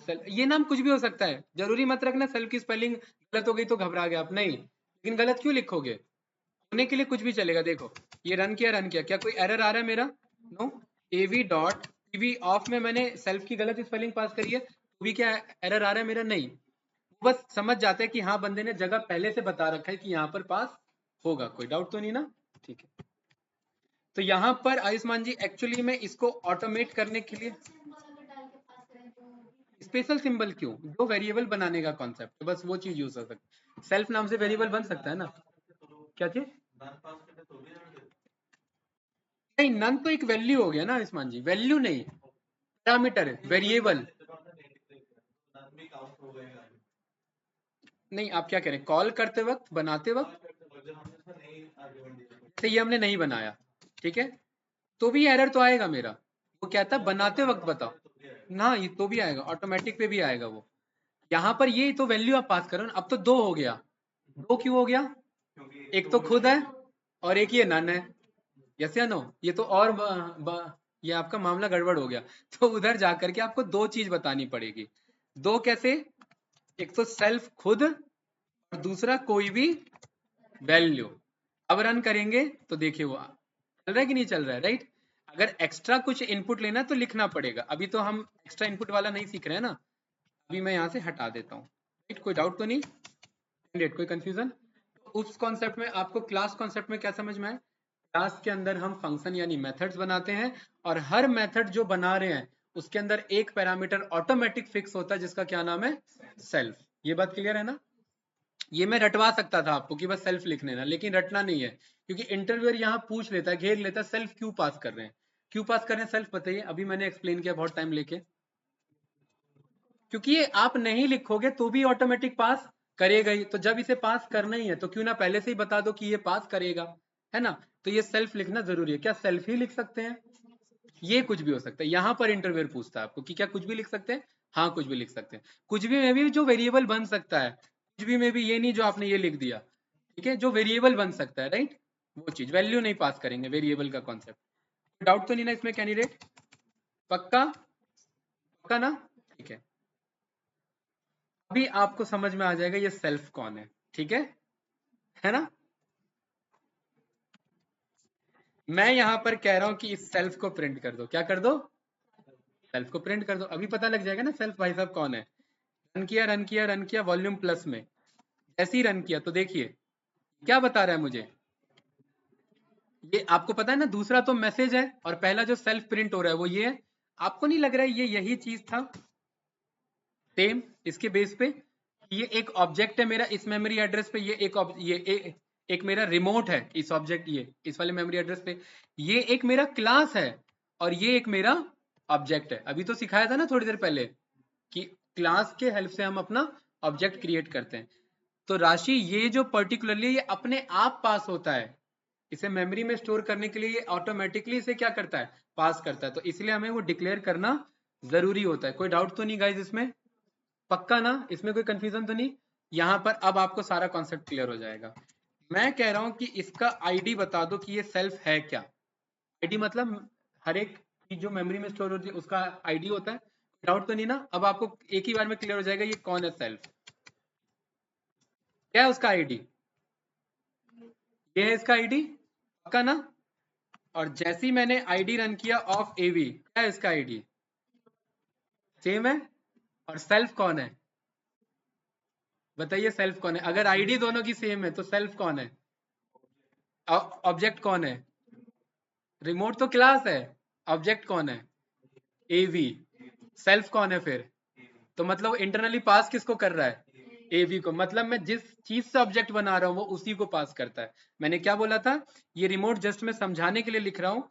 सेल्फ। ये नाम कुछ भी हो सकता है, जरूरी मत रखना सेल्फ की स्पेलिंग गलत हो गई तो घबरा गया आप, नहीं। लेकिन गलत क्यों लिखोगे, होने के लिए कुछ भी चलेगा। देखो ये रन किया, रन किया, क्या कोई एरर आ रहा है मेरा? No. av dot TV of में मैंने सेल्फ की गलत स्पेलिंग पास करी है, तो भी क्या एरर आ रहा है मेरा? नहीं। बस समझ जाते हैं कि हाँ बंदे ने जगह पहले से बता रखा है कि यहाँ पर पास होगा, कोई डाउट तो नहीं ना, ठीक है। तो यहाँ पर आयुष्मान जी एक्चुअली में इसको ऑटोमेट करने के लिए स्पेशल सिंबल क्यों, जो वेरिएबल बनाने का कॉन्सेप्ट, बस वो चीज यूज हो सकती है। सेल्फ नाम से वेरिएबल बन सकता है ना, क्या चीज? नहीं, नन तो एक वैल्यू हो गया ना आयुष्मान जी, वैल्यू नहीं, पैरामीटर है, वेरिएबल नहीं। आप क्या करें, कॉल करते वक्त, बनाते वक्त, जैसे ये हमने नहीं बनाया, ठीक है, तो भी एरर तो आएगा मेरा। वो कहता है बनाते वक्त बताओ ना, ये तो भी आएगा, ऑटोमेटिक पे भी आएगा वो। यहाँ पर ये तो वैल्यू आप पास करो ना, अब तो 2 हो गया। 2 क्यों हो गया? एक तो खुद है और एक ये नन है, यस या नो? ये तो और ये आपका मामला गड़बड़ हो गया। तो उधर जाकर के आपको 2 चीज बतानी पड़ेगी। 2 कैसे? एक तो सेल्फ खुद और दूसरा कोई भी वैल्यू। अब रन करेंगे तो देखिए वो चल रहा है कि नहीं चल रहा है, राइट? अगर एक्स्ट्रा कुछ इनपुट लेना तो लिखना पड़ेगा, अभी तो हम एक्स्ट्रा इनपुट वाला नहीं सीख रहे हैं ना, अभी मैं यहाँ से हटा देता हूँ, राइट? कोई डाउट तो नहीं, कोई कंफ्यूजन? उस कॉन्सेप्ट में आपको क्लास कॉन्सेप्ट में क्या समझ में आए? क्लास के अंदर हम फंक्शन यानी मेथड्स बनाते हैं, और हर मेथड जो बना रहे हैं उसके अंदर एक पैरामीटर ऑटोमेटिक फिक्स होता है जिसका क्या नाम है? सेल्फ। ये बात क्लियर है ना? ये मैं रटवा सकता था आपको कि बस सेल्फ लिख लेना, लेकिन रटना नहीं है, क्योंकि इंटरव्यूअर यहाँ पूछ लेता है, घेर लेता है, सेल्फ क्यों पास कर रहे हैं, क्यों पास कर रहे हैं सेल्फ, बताइए। अभी मैंने एक्सप्लेन किया बहुत टाइम लेके, क्योंकि ये आप नहीं लिखोगे तो भी ऑटोमेटिक पास करेगा ही, तो जब इसे पास करना ही है तो क्यों ना पहले से ही बता दो कि ये पास करेगा, है ना? तो ये सेल्फ लिखना जरूरी है। क्या सेल्फ ही लिख सकते हैं? ये कुछ भी हो सकता है। यहाँ पर इंटरव्यूअर पूछता है आपको कि क्या कुछ भी लिख सकते हैं? हाँ, कुछ भी लिख सकते हैं। कुछ भी में भी जो वेरिएबल बन सकता है, कुछ भी में भी ये नहीं जो आपने ये लिख दिया, ठीक है, जो वेरिएबल बन सकता है, राइट? वो चीज, वैल्यू नहीं पास करेंगे, वेरिएबल का कॉन्सेप्ट। डाउट तो नहीं ना इसमें कैंडिडेट? पक्का? पक्का ना? ठीक है, अभी आपको समझ में आ जाएगा ये सेल्फ कौन है, ठीक है ना? मैं यहां पर कह रहा हूं कि इस सेल्फ को प्रिंट कर दो। क्या कर दो? सेल्फ को प्रिंट कर दो, अभी पता लग जाएगा ना सेल्फ भाई साहब कौन है। रन किया, रन किया, रन किया वॉल्यूम प्लस में, जैसे ही रन किया तो देखिए क्या बता रहा है मुझे। ये आपको पता है ना, दूसरा तो मैसेज है और पहला जो सेल्फ प्रिंट हो रहा है वो ये है। आपको नहीं लग रहा है ये यही चीज था? सेम इसके बेस पे ये एक ऑब्जेक्ट है मेरा इस मेमोरी एड्रेस पे, ये एक मेरा रिमोट है इस ऑब्जेक्ट, ये इस वाले मेमोरी एड्रेस पे, ये एक मेरा क्लास है और ये एक मेरा ऑब्जेक्ट है। अभी तो सिखाया था ना थोड़ी देर पहले कि क्लास के हेल्प से हम अपना ऑब्जेक्ट क्रिएट करते हैं। तो राशि ये जो पर्टिकुलरली ये अपने आप पास होता है, इसे मेमोरी में स्टोर करने के लिए ये ऑटोमेटिकली इसे क्या करता है? पास करता है। तो इसलिए हमें वो डिक्लेयर करना जरूरी होता है। कोई डाउट तो नहीं गाइस इसमें? पक्का ना? इसमें कोई कंफ्यूजन तो नहीं? यहाँ पर अब आपको सारा कॉन्सेप्ट क्लियर हो जाएगा। मैं कह रहा हूं कि इसका आईडी बता दो कि ये सेल्फ है क्या। आईडी मतलब हर एक चीज जो मेमोरी में स्टोर होती है उसका आईडी होता है। डाउट तो नहीं ना? अब आपको एक ही बार में क्लियर हो जाएगा ये कौन है सेल्फ, क्या है उसका आईडी। ये है इसका आईडी, पक्का ना? और जैसे ही मैंने आईडी रन किया ऑफ एवी, क्या है इसका आईडी? सेम है। और सेल्फ कौन है? बताइए सेल्फ कौन है? अगर आईडी दोनों की सेम है तो सेल्फ कौन है? ऑब्जेक्ट कौन है? रिमोट तो क्लास है, ऑब्जेक्ट कौन है? एवी। सेल्फ कौन है फिर? तो मतलब इंटरनली पास किसको कर रहा है? एवी को। मतलब मैं जिस चीज से ऑब्जेक्ट बना रहा हूं वो उसी को पास करता है। मैंने क्या बोला था? ये रिमोट जस्ट मैं समझाने के लिए लिख रहा हूं।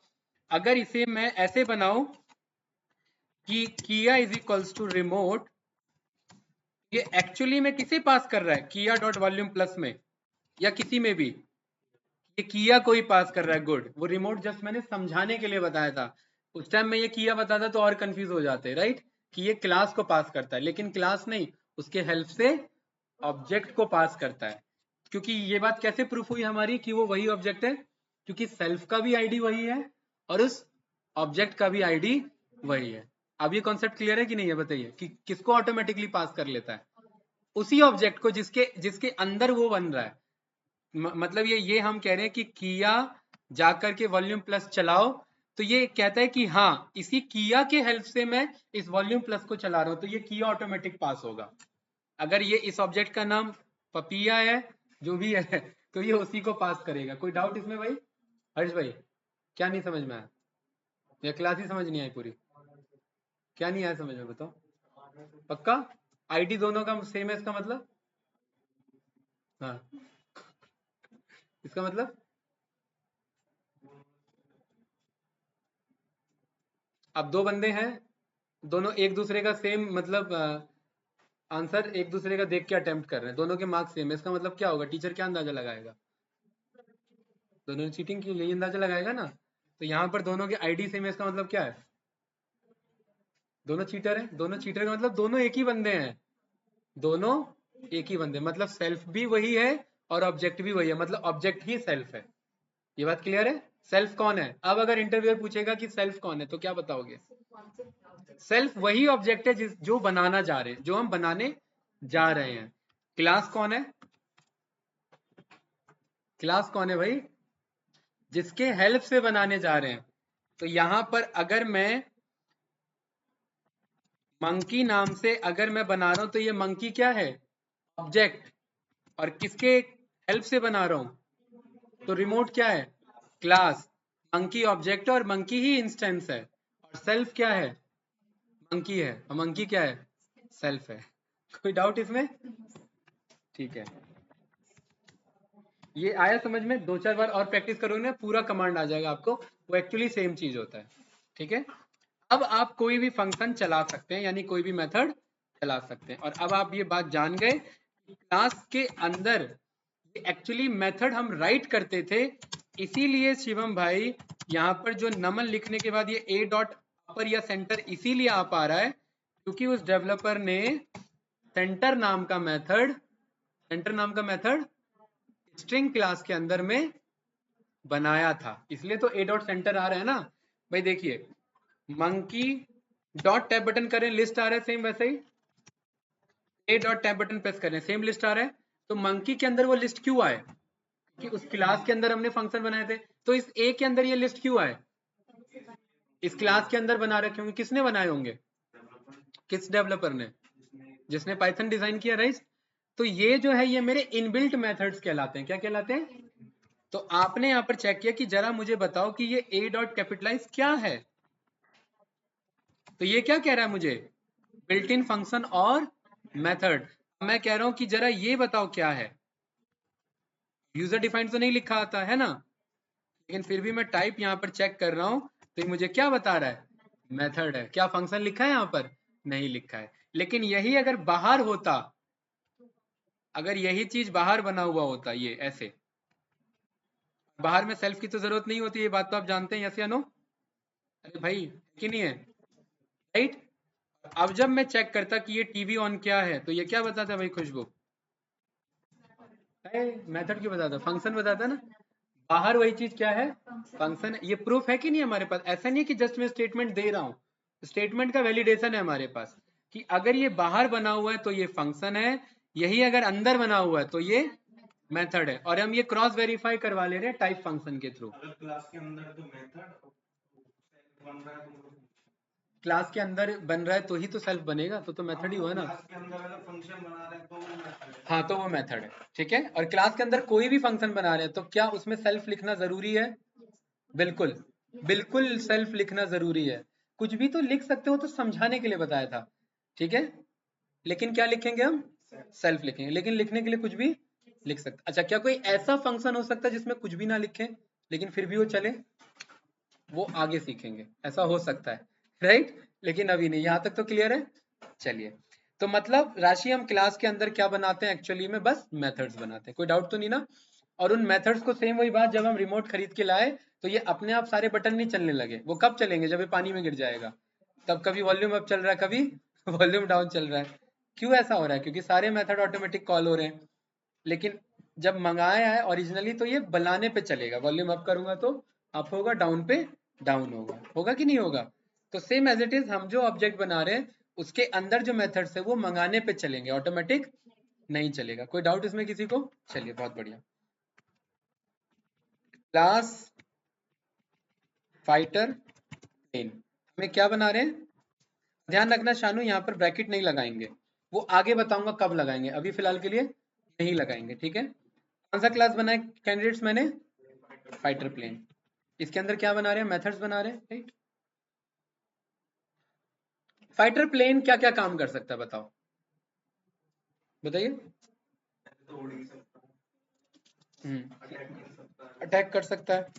अगर इसे मैं ऐसे बनाऊं कि किया इज इक्वल्स टू रिमोट, ये एक्चुअली में किसे पास कर रहा है? किया डॉट वॉल्यूम प्लस में या किसी में भी? ये किया कोई पास कर रहा है, गुड। वो रिमोट जस्ट मैंने समझाने के लिए बताया था। उस टाइम में ये किया बताता तो और कंफ्यूज हो जाते, राइट? कि ये क्लास को पास करता है, लेकिन क्लास नहीं, उसके हेल्प से ऑब्जेक्ट को पास करता है। क्योंकि ये बात कैसे प्रूफ हुई हमारी कि वो वही ऑब्जेक्ट है? क्योंकि सेल्फ का भी आईडी वही है और उस ऑब्जेक्ट का भी आईडी वही है। अब ये कॉन्सेप्ट क्लियर है कि नहीं है? बताइए कि किसको ऑटोमेटिकली पास कर लेता है? उसी ऑब्जेक्ट को जिसके जिसके अंदर वो बन रहा है। मतलब ये हम कह रहे हैं कि किया जाकर के वॉल्यूम प्लस चलाओ, तो ये कहता है कि हाँ इसी किया के हेल्प से मैं इस वॉल्यूम प्लस को चला रहा हूं, तो ये किया ऑटोमेटिक पास होगा। अगर ये इस ऑब्जेक्ट का नाम पपिया है, जो भी है, तो ये उसी को पास करेगा। कोई डाउट इसमें भाई? हर्ष भाई, क्या नहीं समझ में आया? या क्लास ही समझ नहीं आई पूरी? क्या नहीं आया समझ में, बताओ। पक्का? आईडी दोनों का सेम है, इसका मतलब? हाँ, इसका मतलब अब दो बंदे हैं, दोनों एक दूसरे का सेम मतलब आंसर एक दूसरे का देख के अटेम्प्ट कर रहे हैं, दोनों के मार्क्स सेम है, इसका मतलब क्या होगा? टीचर क्या अंदाजा लगाएगा? दोनों ने चीटिंग की, यही अंदाजा लगाएगा ना। तो यहाँ पर दोनों के आईडी सेम है, इसका मतलब क्या है? दोनों चीटर हैं। दोनों चीटर का मतलब दोनों एक ही बंदे हैं, दोनों एक ही बंदे, मतलब सेल्फ भी वही है और ऑब्जेक्ट भी वही है, मतलब ऑब्जेक्ट ही सेल्फ है। ये बात क्लियर है? सेल्फ कौन है? अब अगर इंटरव्यूअर पूछेगा कि सेल्फ कौन है, तो क्या बताओगे? सेल्फ वही ऑब्जेक्ट है जो बनाना जा रहे हैं, जो हम बनाने जा रहे हैं। क्लास कौन है? क्लास कौन है भाई? जिसके हेल्प से बनाने जा रहे हैं। तो यहां पर अगर मैं मंकी नाम से अगर मैं बना रहा हूं, तो ये मंकी क्या है? ऑब्जेक्ट। और किसके हेल्प से बना रहा हूं? तो रिमोट क्या है? क्लास। मंकी ऑब्जेक्ट और मंकी ही इंस्टेंस है, और सेल्फ क्या है? मंकी है, और मंकी क्या है? सेल्फ है। कोई डाउट इसमें? ठीक है, ये आया समझ में? दो चार बार और प्रैक्टिस करोगे ना, पूरा कमांड आ जाएगा आपको। वो एक्चुअली सेम चीज होता है। ठीक है, अब आप कोई भी फंक्शन चला सकते हैं, यानी कोई भी मेथड चला सकते हैं। और अब आप ये बात जान गए, क्लास के अंदर एक्चुअली मेथड हम राइट करते थे। इसीलिए शिवम भाई यहाँ पर जो नमन लिखने के बाद ये ए डॉट अपर या सेंटर इसीलिए आ पा रहा है, क्योंकि उस डेवलपर ने सेंटर नाम का मेथड, सेंटर नाम का मेथड स्ट्रिंग क्लास के अंदर में बनाया था, इसलिए तो ए डॉट सेंटर आ रहा है ना। भाई देखिए, मंकी डॉट टैब बटन करें, लिस्ट आ रहा है सेम वैसे ही। A dot tab button press करें, सेम लिस्ट आ रहा है। तो मंकी के अंदर वो लिस्ट क्यों आए? कि उस क्लास के अंदर हमने फंक्शन बनाए थे, तो इस ए के अंदर ये लिस्ट क्यों आए? इस क्लास के अंदर बना रखे होंगे, किसने बनाए होंगे? किस डेवलपर ने? जिसने पाइथन डिजाइन किया, राइट। तो ये जो है, ये मेरे इनबिल्ट मेथड्स कहलाते हैं। क्या कहलाते हैं? तो आपने यहां पर चेक किया कि जरा मुझे बताओ कि ये ए डॉट कैपिटलाइज क्या है। तो ये क्या कह रहा है मुझे? बिल्ट इन फंक्शन और मेथड। मैं कह रहा हूं कि जरा ये बताओ क्या है। यूजर डिफाइंड तो नहीं लिखा आता है ना, लेकिन फिर भी मैं टाइप यहां पर चेक कर रहा हूं, तो ये मुझे क्या बता रहा है? मेथड है। क्या फंक्शन लिखा है यहां पर? नहीं लिखा है। लेकिन यही अगर बाहर होता, अगर यही चीज बाहर बना हुआ होता, ये ऐसे, बाहर में सेल्फ की तो जरूरत नहीं होती, ये बात तो आप जानते हैं, यस या नो? अरे भाई, कि नहीं है? राइट। अब जब मैं चेक करता कि ये टीवी ऑन क्या है, तो ये क्या बताता भाई खुशबू? मेथड क्यों बताता? फंक्शन बताता ना। बाहर वही चीज क्या है? फंक्शन। ये प्रूफ है कि नहीं हमारे पास? ऐसा नहीं है कि जस्ट मैं स्टेटमेंट दे रहा हूँ, स्टेटमेंट का वैलिडेशन है हमारे पास, कि अगर ये बाहर बना हुआ है तो ये फंक्शन है, यही अगर अंदर बना हुआ है तो ये मेथड है। और हम ये क्रॉस वेरीफाई करवा ले रहे हैं टाइप फंक्शन के थ्रू। अगर क्लास के अंदर तो मेथड बन रहा है तो क्लास के अंदर बन रहा है तो ही तो सेल्फ बनेगा, तो मेथड ही हुआ ना। क्लास के अंदर अगर फंक्शन बना रहे हैं तो वो मेथड है। हाँ, तो वो मेथड है। ठीक है, और क्लास के अंदर कोई भी फंक्शन बना रहे हैं तो क्या उसमें सेल्फ लिखना जरूरी है? बिल्कुल, बिल्कुल सेल्फ लिखना जरूरी है। कुछ भी तो लिख सकते हो, तो समझाने के लिए बताया था। ठीक है, लेकिन क्या लिखेंगे हम? सेल्फ लिखेंगे। लेकिन लिखने के लिए कुछ भी लिख सकते। अच्छा, क्या कोई ऐसा फंक्शन हो सकता है जिसमें कुछ भी ना लिखें लेकिन फिर भी वो चले? वो आगे सीखेंगे, ऐसा हो सकता है, राइट। लेकिन अभी नहीं, यहां तक तो क्लियर है। चलिए, तो मतलब राशि हम क्लास के अंदर क्या बनाते हैं एक्चुअली में? बस मेथड्स बनाते हैं। कोई डाउट तो नहीं ना? और उन मेथड्स को सेम वही बात, जब हम रिमोट खरीद के लाए तो ये अपने आप सारे बटन नहीं चलने लगे। वो कब चलेंगे? जब ये पानी में गिर जाएगा, तब कभी वॉल्यूम अप चल रहा है, कभी वॉल्यूम डाउन चल रहा है। क्यों ऐसा हो रहा है? क्योंकि सारे मेथड ऑटोमेटिक कॉल हो रहे हैं। लेकिन जब मंगाया है ओरिजिनली, तो ये बनाने पे चलेगा। वॉल्यूम अप करूंगा तो अप होगा, डाउन पे डाउन होगा। होगा कि नहीं होगा? तो सेम एज इट इज, हम जो ऑब्जेक्ट बना रहे हैं उसके अंदर जो मेथड्स है वो मंगाने पे चलेंगे, ऑटोमेटिक नहीं चलेगा। कोई डाउट इसमें किसी को? चलिए, बहुत बढ़िया। क्लास फाइटर प्लेन, हमें क्या बना रहे हैं? ध्यान रखना शानू, यहाँ पर ब्रैकेट नहीं लगाएंगे, वो आगे बताऊंगा कब लगाएंगे, अभी फिलहाल के लिए नहीं लगाएंगे, ठीक है। कौन सा क्लास बनाए कैंडिडेट्स मैंने? Fighter plane. इसके अंदर क्या बना रहे हैं? मेथड्स बना रहे हैं, राइट। फाइटर प्लेन क्या क्या काम कर सकता है बताओ, बताइए। तो उड़ ही सकता है, अटैक कर सकता है। अटैक कर सकता है।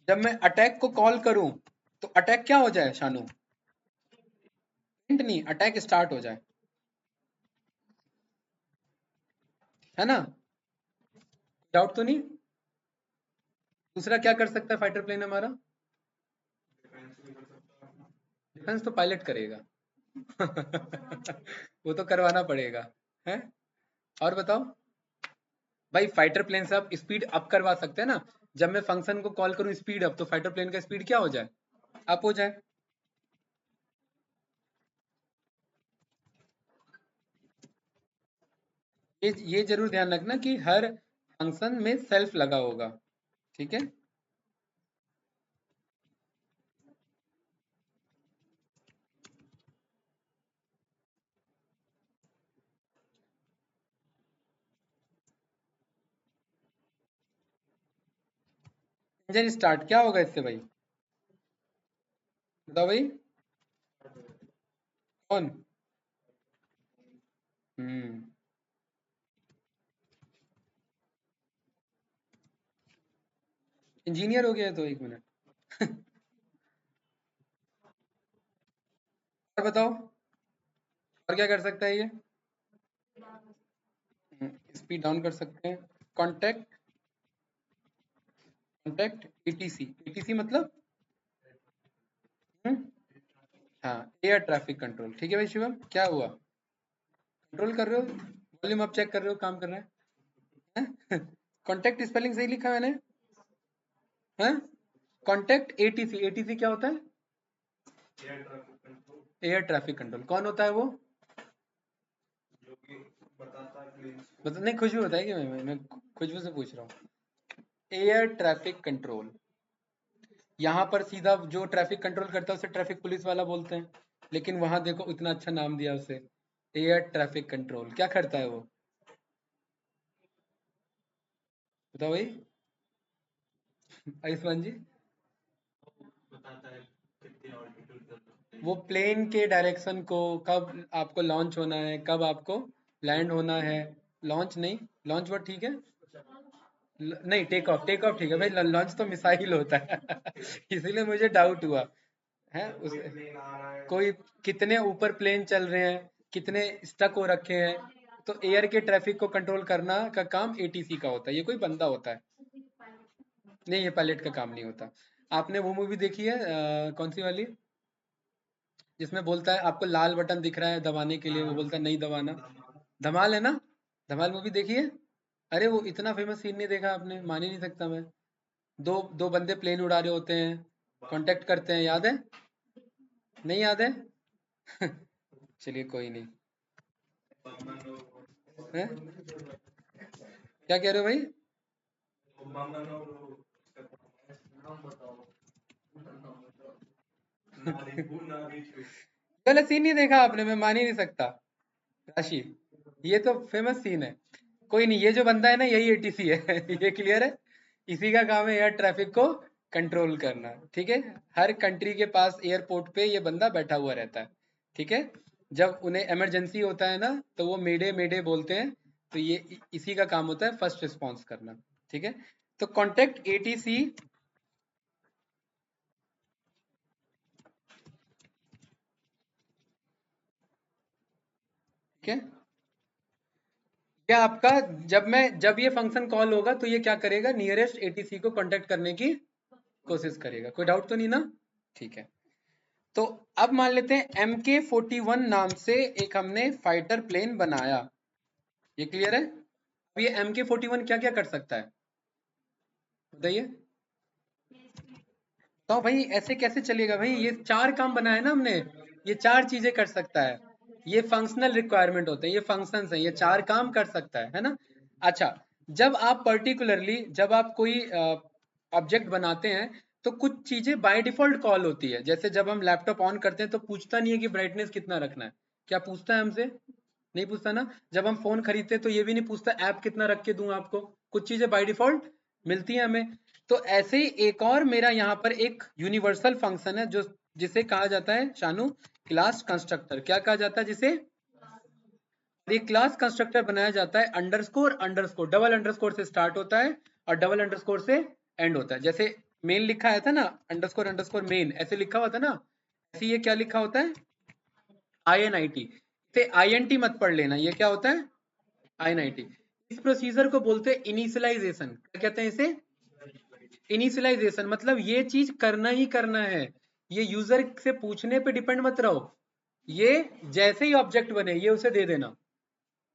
जब मैं अटैक को कॉल करूं तो अटैक क्या हो जाए शानू? नहीं, अटैक स्टार्ट हो जाए, है ना? डाउट तो नहीं? दूसरा क्या कर सकता है फाइटर प्लेन हमारा? डिफेंस भी कर सकता है। डिफेंस तो पायलट करेगा। वो तो करवाना पड़ेगा, है। और बताओ भाई, फाइटर प्लेन से आप स्पीड अप करवा सकते हैं ना। जब मैं फंक्शन को कॉल करूं स्पीड अप, तो फाइटर प्लेन का स्पीड क्या हो जाए? अप हो जाए। ये जरूर ध्यान रखना कि हर फंक्शन में सेल्फ लगा होगा, ठीक है। इंजन स्टार्ट क्या होगा इससे भाई? बताओ भाई। कौन? हम्म। इंजीनियर हो गया तो 1 मिनट। और बताओ, और क्या कर सकता है ये? स्पीड डाउन कर सकते हैं। कॉन्टैक्ट, कॉन्टैक्ट एटीसी, एटीसी मतलब हम्म, हाँ, एयर ट्रैफिक कंट्रोल, ठीक है भाई। शिवम क्या हुआ, कंट्रोल कर रहे हो? वॉल्यूम अप चेक कर रहे हो, काम कर रहा है? कॉन्टैक्ट स्पेलिंग सही लिखा मैंने? हैं? कॉन्टैक्ट एटीसी, एटीसी क्या होता है? Air traffic control, air traffic control. कौन होता है वो? जो कि बताता है प्लेन्स को। बता नहीं, खुशबू बताएगी। मैं खुशबू से पूछ रहा हूँ। एयर ट्रैफिक कंट्रोल, यहाँ पर सीधा जो ट्रैफिक कंट्रोल करता है उसे ट्रैफिक पुलिस वाला बोलते हैं, लेकिन वहां देखो इतना अच्छा नाम दिया उसे, एयर ट्रैफिक कंट्रोल। क्या करता है वो, बताओ भाई। आयुष्मान जी, बताता है कितनी ऑल्टीट्यूड तक। वो प्लेन के डायरेक्शन को, कब आपको लॉन्च होना है, कब आपको लैंड होना है। लॉन्च नहीं, लॉन्च वर्ड ठीक है। नहीं, टेक ऑफ, टेक ऑफ ठीक है भाई। लॉन्च तो मिसाइल होता है। इसीलिए मुझे डाउट हुआ है उस। कोई प्लेन आ रहा है। कोई कितने ऊपर प्लेन चल रहे हैं, कितने स्टक हो रखे हैं, तो एयर के ट्रैफिक को कंट्रोल करना का काम एटीसी का होता है। ये कोई बंदा होता है, नहीं, ये पायलट का काम नहीं होता। आपने वो मूवी देखी है कौन सी वाली, जिसमें बोलता है आपको लाल बटन दिख रहा है दबाने के लिए, वो बोलता है नहीं दबाना। धमाल है ना? धमाल मूवी देखी है? अरे वो इतना फेमस सीन नहीं देखा आपने, मान ही नहीं सकता मैं। दो दो बंदे प्लेन उड़ा रहे होते हैं, कांटेक्ट करते हैं, याद है? नहीं याद है? चलिए कोई नहीं। बमन और हैं? क्या कह रहे हो भाई? बमन और उसका नाम बताओ। नारी पहले सीन नहीं देखा आपने, मैं मान ही नहीं सकता। राशि, ये तो फेमस सीन है। कोई नहीं, ये जो बंदा है ना यही एटीसी है। ये क्लियर है। इसी का काम है एयर ट्रैफिक को कंट्रोल करना, ठीक है। हर कंट्री के पास एयरपोर्ट पे ये बंदा बैठा हुआ रहता है, ठीक है। जब उन्हें इमरजेंसी होता है ना, तो वो मेडे मेडे बोलते हैं। तो ये इसी का काम होता है, फर्स्ट रिस्पॉन्स करना, ठीक है। तो कॉन्टेक्ट एटीसी, ठीक है। क्या आपका, जब ये फंक्शन कॉल होगा तो ये क्या करेगा, नियरेस्ट एटीसी को कांटेक्ट करने की कोशिश करेगा। कोई डाउट तो नहीं ना? ठीक है। तो अब मान लेते हैं MK41 नाम से एक हमने फाइटर प्लेन बनाया, ये क्लियर है। अब ये MK41 क्या क्या कर सकता है बताइए। तो भाई ऐसे कैसे चलेगा भाई, ये 4 काम बनाया ना हमने, ये 4 चीजें कर सकता है। ये फंक्शनल रिक्वायरमेंट होते हैं, ये फंक्शंस हैं, ये 4 काम कर सकता है ना। अच्छा, जब आप पर्टिकुलरली जब आप कोई ऑब्जेक्ट बनाते हैं, तो कुछ चीजें बाय डिफॉल्ट कॉल होती है। जैसे जब हम लैपटॉप ऑन करते हैं तो पूछता नहीं है कि ब्राइटनेस कितना रखना है, क्या पूछता है हमसे? नहीं पूछता ना। जब हम फोन खरीदते तो ये भी नहीं पूछता ऐप कितना रख के दूं आपको, कुछ चीजें बाय डिफॉल्ट मिलती हैं हमें। तो ऐसे ही एक और मेरा यहाँ पर एक यूनिवर्सल फंक्शन है जो जिसे कहा जाता है शानू क्लास कंस्ट्रक्टर। क्या कहा जाता है जिसे? एक क्लास कंस्ट्रक्टर बनाया जाता है अंडरस्कोर अंडरस्कोर, डबल अंडरस्कोर से स्टार्ट होता है और डबल अंडरस्कोर से एंड होता है। जैसे मेन लिखा है था ना, अंडरस्कोर अंडरस्कोर मेन ऐसे लिखा हुआ था ना, ऐसे ये क्या लिखा होता है? INIT। इसे INT मत पढ़ लेना, ये क्या होता है? INIT। इस प्रोसीजर को बोलते हैं इनिशियलाइजेशन। क्या कहते हैं इसे? इनिशियलाइजेशन। मतलब ये चीज करना ही करना है, ये यूजर से पूछने पे डिपेंड मत रहो, ये जैसे ही ऑब्जेक्ट बने ये उसे दे देना।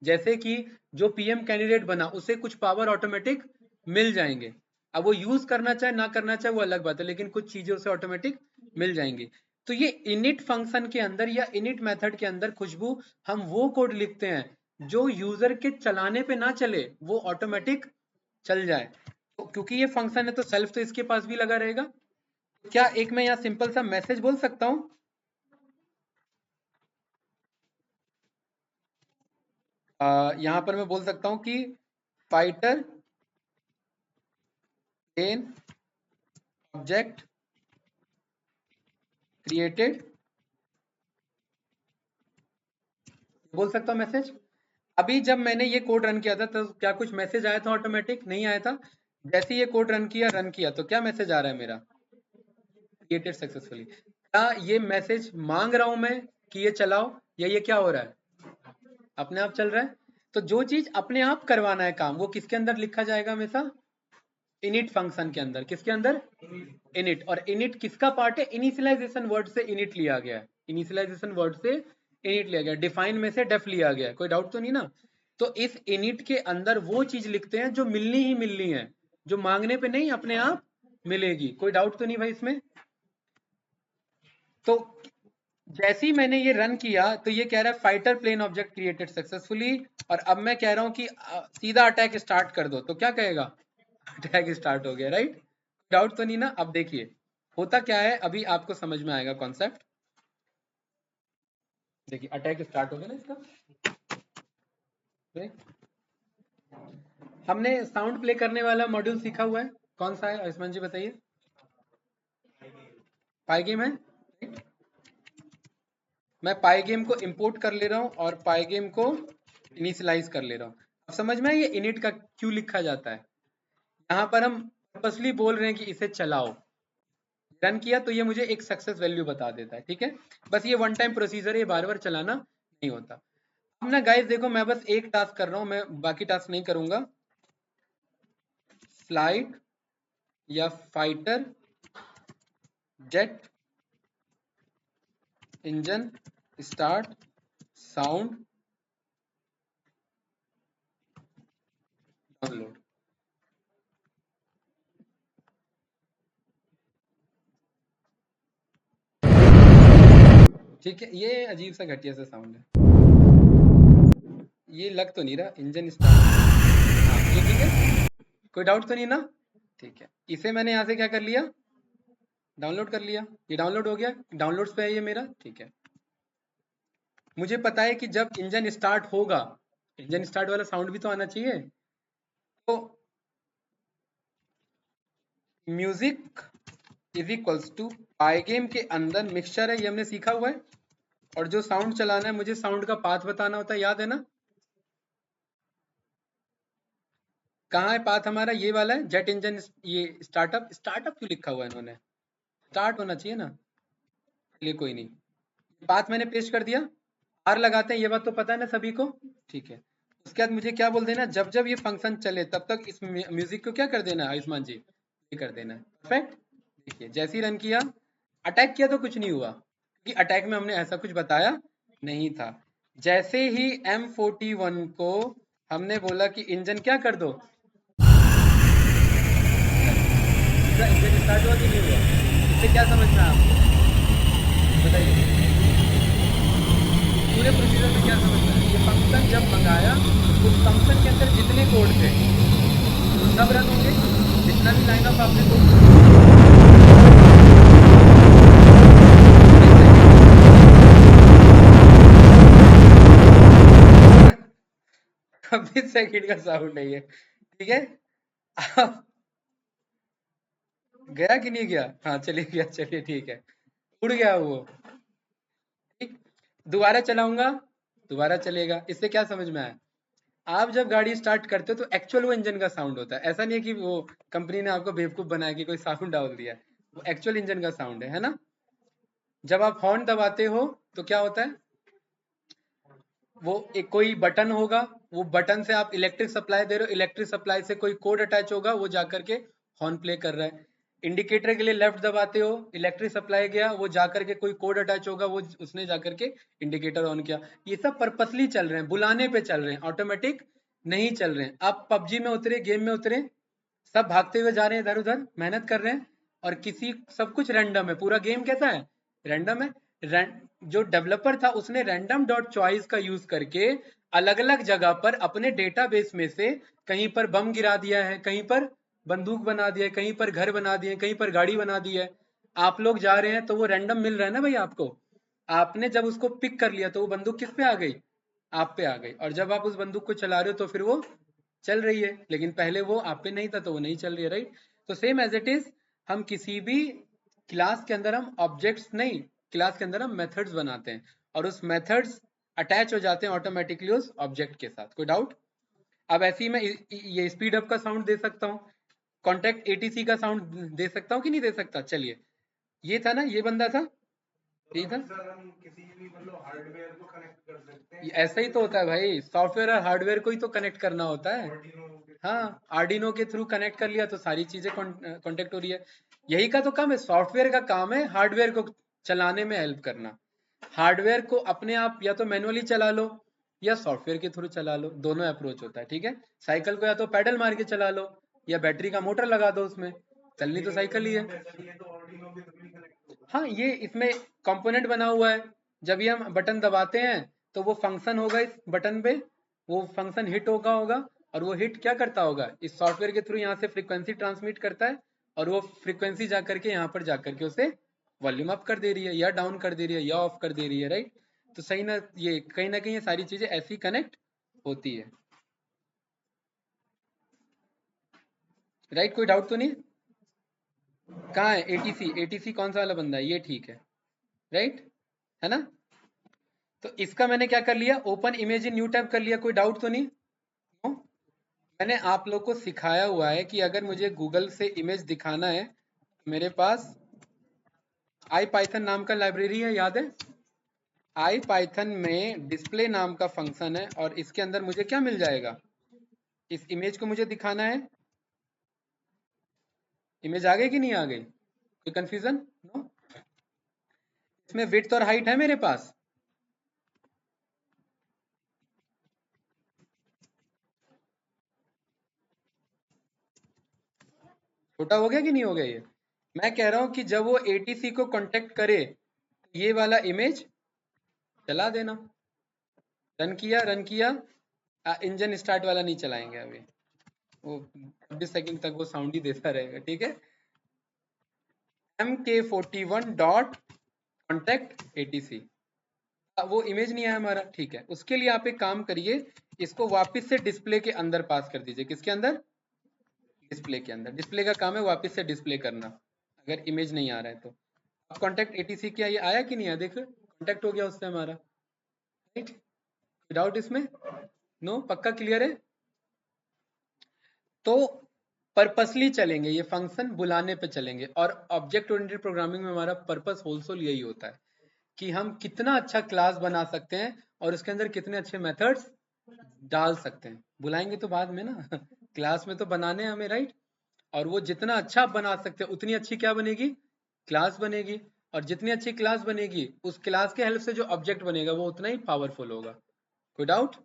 जैसे कि जो PM कैंडिडेट बना उसे कुछ पावर ऑटोमेटिक मिल जाएंगे। अब वो यूज करना चाहे ना करना चाहे वो अलग बात है, लेकिन कुछ चीजें उसे ऑटोमेटिक मिल जाएंगी। तो ये इनिट फंक्शन के अंदर या इनिट मेथड के अंदर खुशबू हम वो कोड लिखते हैं जो यूजर के चलाने पे ना चले, वो ऑटोमेटिक चल जाए। तो क्योंकि ये फंक्शन है तो सेल्फ तो इसके पास भी लगा रहेगा। क्या एक मैं यहाँ सिंपल सा मैसेज बोल सकता हूँ? यहाँ पर मैं बोल सकता हूँ कि फाइटर प्लेन ऑब्जेक्ट क्रिएटेड, बोल सकता हूँ मैसेज। अभी जब मैंने ये कोड रन किया था तो क्या कुछ मैसेज आया था? ऑटोमेटिक नहीं आया था। जैसे ये कोड रन किया तो क्या मैसेज आ रहा है मेरा? Created successfully. क्या ये मैसेज मांग रहा हूं मैं कि ये चलाओ, या ये क्या हो रहा है? अपने आप चल रहा है। तो जो चीज अपने आप करवाना है काम, वो किसके अंदर लिखा जाएगा हमेशा? इनिट फंक्शन के अंदर। किसके अंदर? इनिट। और इनिट किसका पार्ट है? इनिशियलाइजेशन वर्ड से इनिट लिया गया है, इनिशियलाइजेशन वर्ड से इनिट लिया गया, डिफाइन में से डेफ लिया गया है। कोई डाउट तो नहीं ना? तो इस इनिट के अंदर वो चीज लिखते हैं जो मिलनी ही मिलनी है, जो मांगने पे नहीं अपने आप मिलेगी। कोई डाउट तो नहीं भाई इसमें? तो जैसे ही मैंने ये रन किया तो ये कह रहा है fighter plane object created successfully, और अब मैं कह रहा हूं कि सीधा अटैक स्टार्ट कर दो, तो क्या कहेगा? अटैक स्टार्ट हो गया, राइट? डाउट तो नहीं ना? अब देखिए होता क्या है, अभी आपको समझ में आएगा कॉन्सेप्ट। देखिए अटैक स्टार्ट हो गया ना इसका। हमने साउंड प्ले करने वाला मॉड्यूल सीखा हुआ है, कौन सा है आयुष्मान जी बताइए? पाइगेम है। मैं पाइगेम को इंपोर्ट कर ले रहा हूं और पाइगेम को इनिशियलाइज कर ले रहा हूं। अब समझ में ये इनिट का क्यों लिखा जाता है? यहाँ पर हम पर्पसली बोल रहे हैं कि इसे चलाओ। रन किया तो ये मुझे एक सक्सेस वैल्यू बता देता है, ठीक है? बस ये वन टाइम प्रोसीजर है, ये बार बार चलाना नहीं होता। अब ना गाइस देखो, मैं बस एक टास्क कर रहा हूं, मैं बाकी टास्क नहीं करूंगा। फ्लाइट या fighter jet engine start sound download. ठीक है, ये अजीब सा घटिया सा साउंड है, ये लग तो नहीं रहा इंजन स्टार्ट। हाँ ये ठीक है, कोई डाउट तो नहीं ना? ठीक है, इसे मैंने यहाँ से क्या कर लिया? डाउनलोड कर लिया। ये डाउनलोड हो गया, डाउनलोड्स पे है ये मेरा, ठीक है। मुझे पता है कि जब इंजन स्टार्ट होगा, इंजन स्टार्ट वाला साउंड भी तो आना चाहिए। तो म्यूजिक इज इक्वल्स टू पाइगेम के अंदर मिक्सचर है, ये हमने सीखा हुआ है। और जो साउंड चलाना है मुझे साउंड का पाथ बताना होता है, याद है ना? कहाँ है पाथ हमारा? ये वाला है, जेट इंजन। ये स्टार्टअप, स्टार्टअप क्यों लिखा हुआ है इन्होंने? स्टार्ट होना चाहिए ना। चलिए कोई नहीं, पाथ मैंने पेस्ट कर दिया। आर लगाते हैं, ये बात तो पता है ना सभी को, ठीक है। उसके बाद मुझे क्या बोल देना, जब जब ये फंक्शन चले तब तक इस म्यूजिक को क्या कर देना है आयुष्मान जी? ये कर देना है, परफेक्ट। देखिए जैसे ही रन किया, अटैक किया तो कुछ नहीं हुआ, क्योंकि अटैक में हमने ऐसा कुछ बताया नहीं था। जैसे ही M41 को हमने बोला कि इंजन क्या कर दो, इंजन स्टार्ट हुआ कि नहीं हुआ? इससे क्या समझना है आपको बताइए? पूरे प्रोसीजर में क्या समझना है? ये फंक्शन जब मंगाया उस फंक्शन के अंदर जितने कोड थे सब रन होंगे, जितना भी लाइन ऑफ आपने कोड 26 सेकंड का साउंड है ये, ठीक है। अब गया कि नहीं गया? हाँ चलिए गया, चलिए ठीक है, उड़ गया वो। ठीक, दोबारा चलाऊंगा, दोबारा चलेगा। इससे क्या समझ में आया? आप जब गाड़ी स्टार्ट करते हो तो एक्चुअल वो इंजन का साउंड होता है, ऐसा नहीं है कि वो कंपनी ने आपको बेवकूफ बनाया कि कोई साउंड डाल दिया है। वो एक्चुअल इंजन का साउंड है ना। जब आप हॉर्न दबाते हो तो क्या होता है, वो एक कोई बटन होगा, वो बटन से आप इलेक्ट्रिक सप्लाई दे रहे हो, इलेक्ट्रिक सप्लाई से कोई कोड अटैच होगा, वो जाकर के हॉर्न प्ले कर रहा है। इंडिकेटर के लिए लेफ्ट दबाते हो, इलेक्ट्रिक सप्लाई गया, वो जाकर के कोई कोड अटैच होगा, वो उसने जाकर के इंडिकेटर ऑन किया। ये सब पर्पसली चल रहे हैं, बुलाने पे चल रहे हैं, ऑटोमेटिक नहीं चल रहे हैं। आप पबजी में उतरे, गेम में उतरे, सब भागते हुए जा रहे हैं इधर उधर, मेहनत कर रहे हैं, और किसी सब कुछ रैंडम है, पूरा गेम कैसा है, रैंडम है। जो डेवलपर था उसने रैंडम डॉट चॉइस का यूज करके अलग अलग जगह पर अपने डेटाबेस में से कहीं पर बम गिरा दिया है, कहीं पर बंदूक बना दिया है, कहीं पर घर बना दिए, कहीं पर गाड़ी बना दी है। आप लोग जा रहे हैं तो वो रैंडम मिल रहा है ना भाई आपको। आपने जब उसको पिक कर लिया तो वो बंदूक किस पे आ गई, आप पे आ गई, और जब आप उस बंदूक को चला रहे हो तो फिर वो चल रही है, लेकिन पहले वो आप पे नहीं था तो वो नहीं चल रही है, राइट। तो सेम एज इट इज, हम किसी भी क्लास के अंदर हम ऑब्जेक्ट्स नहीं, क्लास के अंदर हम मेथड्स बनाते हैं, और उस मेथड्स अटैच हो जाते हैं ऑटोमेटिकली उस ऑब्जेक्ट के साथ। कोई डाउट? अब ऐसे ही मैं ये स्पीड अप का साउंड दे सकता हूँ, कॉन्टेक्ट एटीसी का साउंड दे सकता हूँ कि नहीं दे सकता? चलिए, ये था ना, ये बंदा था, यही था। सर हम किसी भी मतलब हार्डवेयर को कनेक्ट कर सकते हैं, ऐसा ही तो होता है भाई, सॉफ्टवेयर और हार्डवेयर को ही तो कनेक्ट करना होता है। आर्डिनो के हाँ, थ्रू। आर्डिनो के थ्रू कनेक्ट कर लिया तो सारी चीजें कांटेक्ट हो रही है। यही का तो काम है, सॉफ्टवेयर का काम है हार्डवेयर को चलाने में हेल्प करना। हार्डवेयर को अपने आप या तो मैनुअली चला लो या सॉफ्टवेयर के थ्रू चला लो, दोनों अप्रोच होता है, ठीक है। साइकिल को या तो पैडल मार के चला लो या बैटरी का मोटर लगा दो उसमें, चलनी तो ये साइकिल ही है। जैसा ये तो आर्डिनो के थ्रू ही कनेक्ट होगा। हाँ, ये इसमें कंपोनेंट बना हुआ है, जब ये हम बटन दबाते हैं तो वो फंक्शन होगा इस बटन पे, वो फंक्शन हिट होगा, और वो हिट क्या करता होगा, इस सॉफ्टवेयर के थ्रू यहाँ से फ्रीक्वेंसी ट्रांसमिट करता है, और वो फ्रीक्वेंसी जा करके यहाँ पर जा करके उसे वॉल्यूम अप कर दे रही है या डाउन कर दे रही है या ऑफ कर दे रही है, राइट। तो सही ना, ये कहीं ना कहीं ये सारी चीजें ऐसी कनेक्ट होती है, राइट। कोई डाउट तो नहीं? कहाँ है एटीसी? एटीसी कौन सा वाला बंदा है? ये ठीक है, राइट, है ना। तो इसका मैंने क्या कर लिया, open image in new tab कर लिया। कोई डाउट तो नहीं? No? मैंने आप लोग को सिखाया हुआ है कि अगर मुझे गूगल से इमेज दिखाना है, मेरे पास आई पाइथन नाम का लाइब्रेरी है, याद है? आई पाइथन में डिस्प्ले नाम का फंक्शन है, और इसके अंदर मुझे क्या मिल जाएगा, इस इमेज को मुझे दिखाना है। इमेज आ गई कि नहीं आ गई? कोई कंफ्यूजन? नो। इसमें विड्थ और हाइट है मेरे पास। छोटा हो गया कि नहीं हो गया ये? मैं कह रहा हूं कि जब वो एटीसी को कांटेक्ट करे तो ये वाला इमेज चला देना। रन किया, रन किया, इंजन स्टार्ट वाला नहीं चलाएंगे अभी, वो 26 सेकंड तक वो साउंड ही देता रहेगा, ठीक है। MK41 डॉट कॉन्टेक्ट एटीसी, वो इमेज नहीं आया हमारा, ठीक है। उसके लिए आप एक काम करिए, इसको वापस से डिस्प्ले के अंदर पास कर दीजिए। किसके अंदर? डिस्प्ले के अंदर। डिस्प्ले का काम है वापस से डिस्प्ले करना, अगर इमेज नहीं आ रहा है तो। अब कॉन्टेक्ट एटीसी क्या ये आया कि नहीं आया? देखो कॉन्टेक्ट हो गया उससे हमारा, राइट। डाउट इसमें? नो, पक्का क्लियर है? तो पर्पसली चलेंगे, ये फंक्शन बुलाने पे चलेंगे, और ऑब्जेक्ट ओरिएंटेड प्रोग्रामिंग में हमारा पर्पस होलसोल यही होता है कि हम कितना अच्छा क्लास बना सकते हैं और उसके अंदर कितने अच्छे मेथड्स डाल सकते हैं। बुलाएंगे तो बाद में ना क्लास में तो बनाने हैं हमें, राइट। और वो जितना अच्छा आप बना सकते हैं उतनी अच्छी क्या बनेगी, क्लास बनेगी। और जितनी अच्छी क्लास बनेगी उस क्लास के हेल्प से जो ऑब्जेक्ट बनेगा वो उतना ही पावरफुल होगा। कोई डाउट?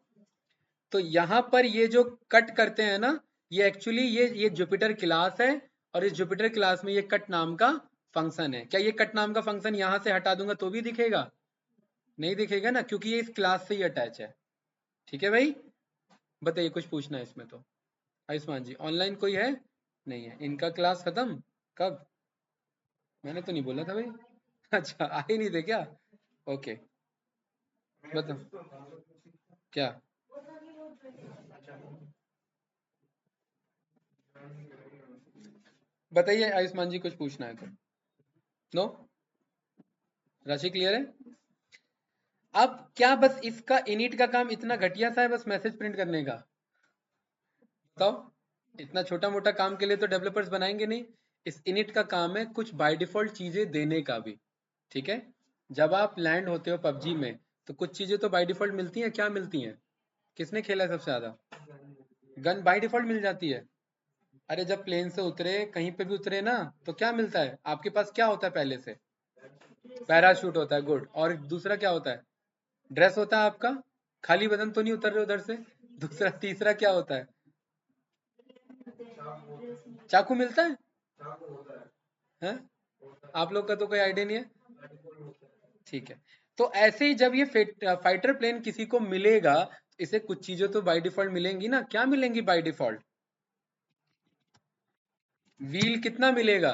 तो यहाँ पर ये जो कट करते हैं ना, ये एक्चुअली ये जुपिटर क्लास है, और इस जुपिटर क्लास में ये कट नाम का फंक्शन है। क्या ये कट नाम का फंक्शन यहाँ से हटा दूंगा तो भी दिखेगा? नहीं दिखेगा ना, क्योंकि ये इस क्लास से ही अटैच है, ठीक है भाई। बताइए, कुछ पूछना है इसमें तो? आयुष्मान जी ऑनलाइन कोई है? नहीं है, इनका क्लास खत्म कब? मैंने तो नहीं बोला था भाई। अच्छा, आ ही नहीं थे क्या? ओके, मैं बताओ कुछ तो था, क्या। बताइए आयुष्मान जी, कुछ पूछना है तो? नो? राशि क्लियर है? अब क्या बस इसका इनिट का काम इतना घटिया सा है, बस मैसेज प्रिंट करने का? बताओ, इतना छोटा मोटा काम के लिए तो डेवलपर्स बनाएंगे नहीं। इस इनिट का काम है कुछ बाय डिफॉल्ट चीजें देने का भी। ठीक है, जब आप लैंड होते हो पबजी में तो कुछ चीजें तो बाय डिफॉल्ट मिलती हैं। क्या मिलती हैं? किसने खेला है सबसे ज्यादा? गन बाय डिफॉल्ट मिल जाती है। अरे जब प्लेन से उतरे, कहीं पे भी उतरे ना, तो क्या मिलता है आपके पास? क्या होता है पहले से? पैराशूट होता है, गुड। और दूसरा क्या होता है? ड्रेस होता है आपका। खाली बदन तो नहीं उतर रहे उधर से। दूसरा, तीसरा क्या होता है? चाकू मिलता है? हैं? आप लोग का तो कोई आइडिया नहीं है। ठीक है, तो ऐसे ही जब ये फाइटर प्लेन किसी को मिलेगा, इसे कुछ चीजें तो बाय डिफॉल्ट मिलेंगी ना। क्या मिलेंगी बाय डिफॉल्ट? व्हील कितना मिलेगा?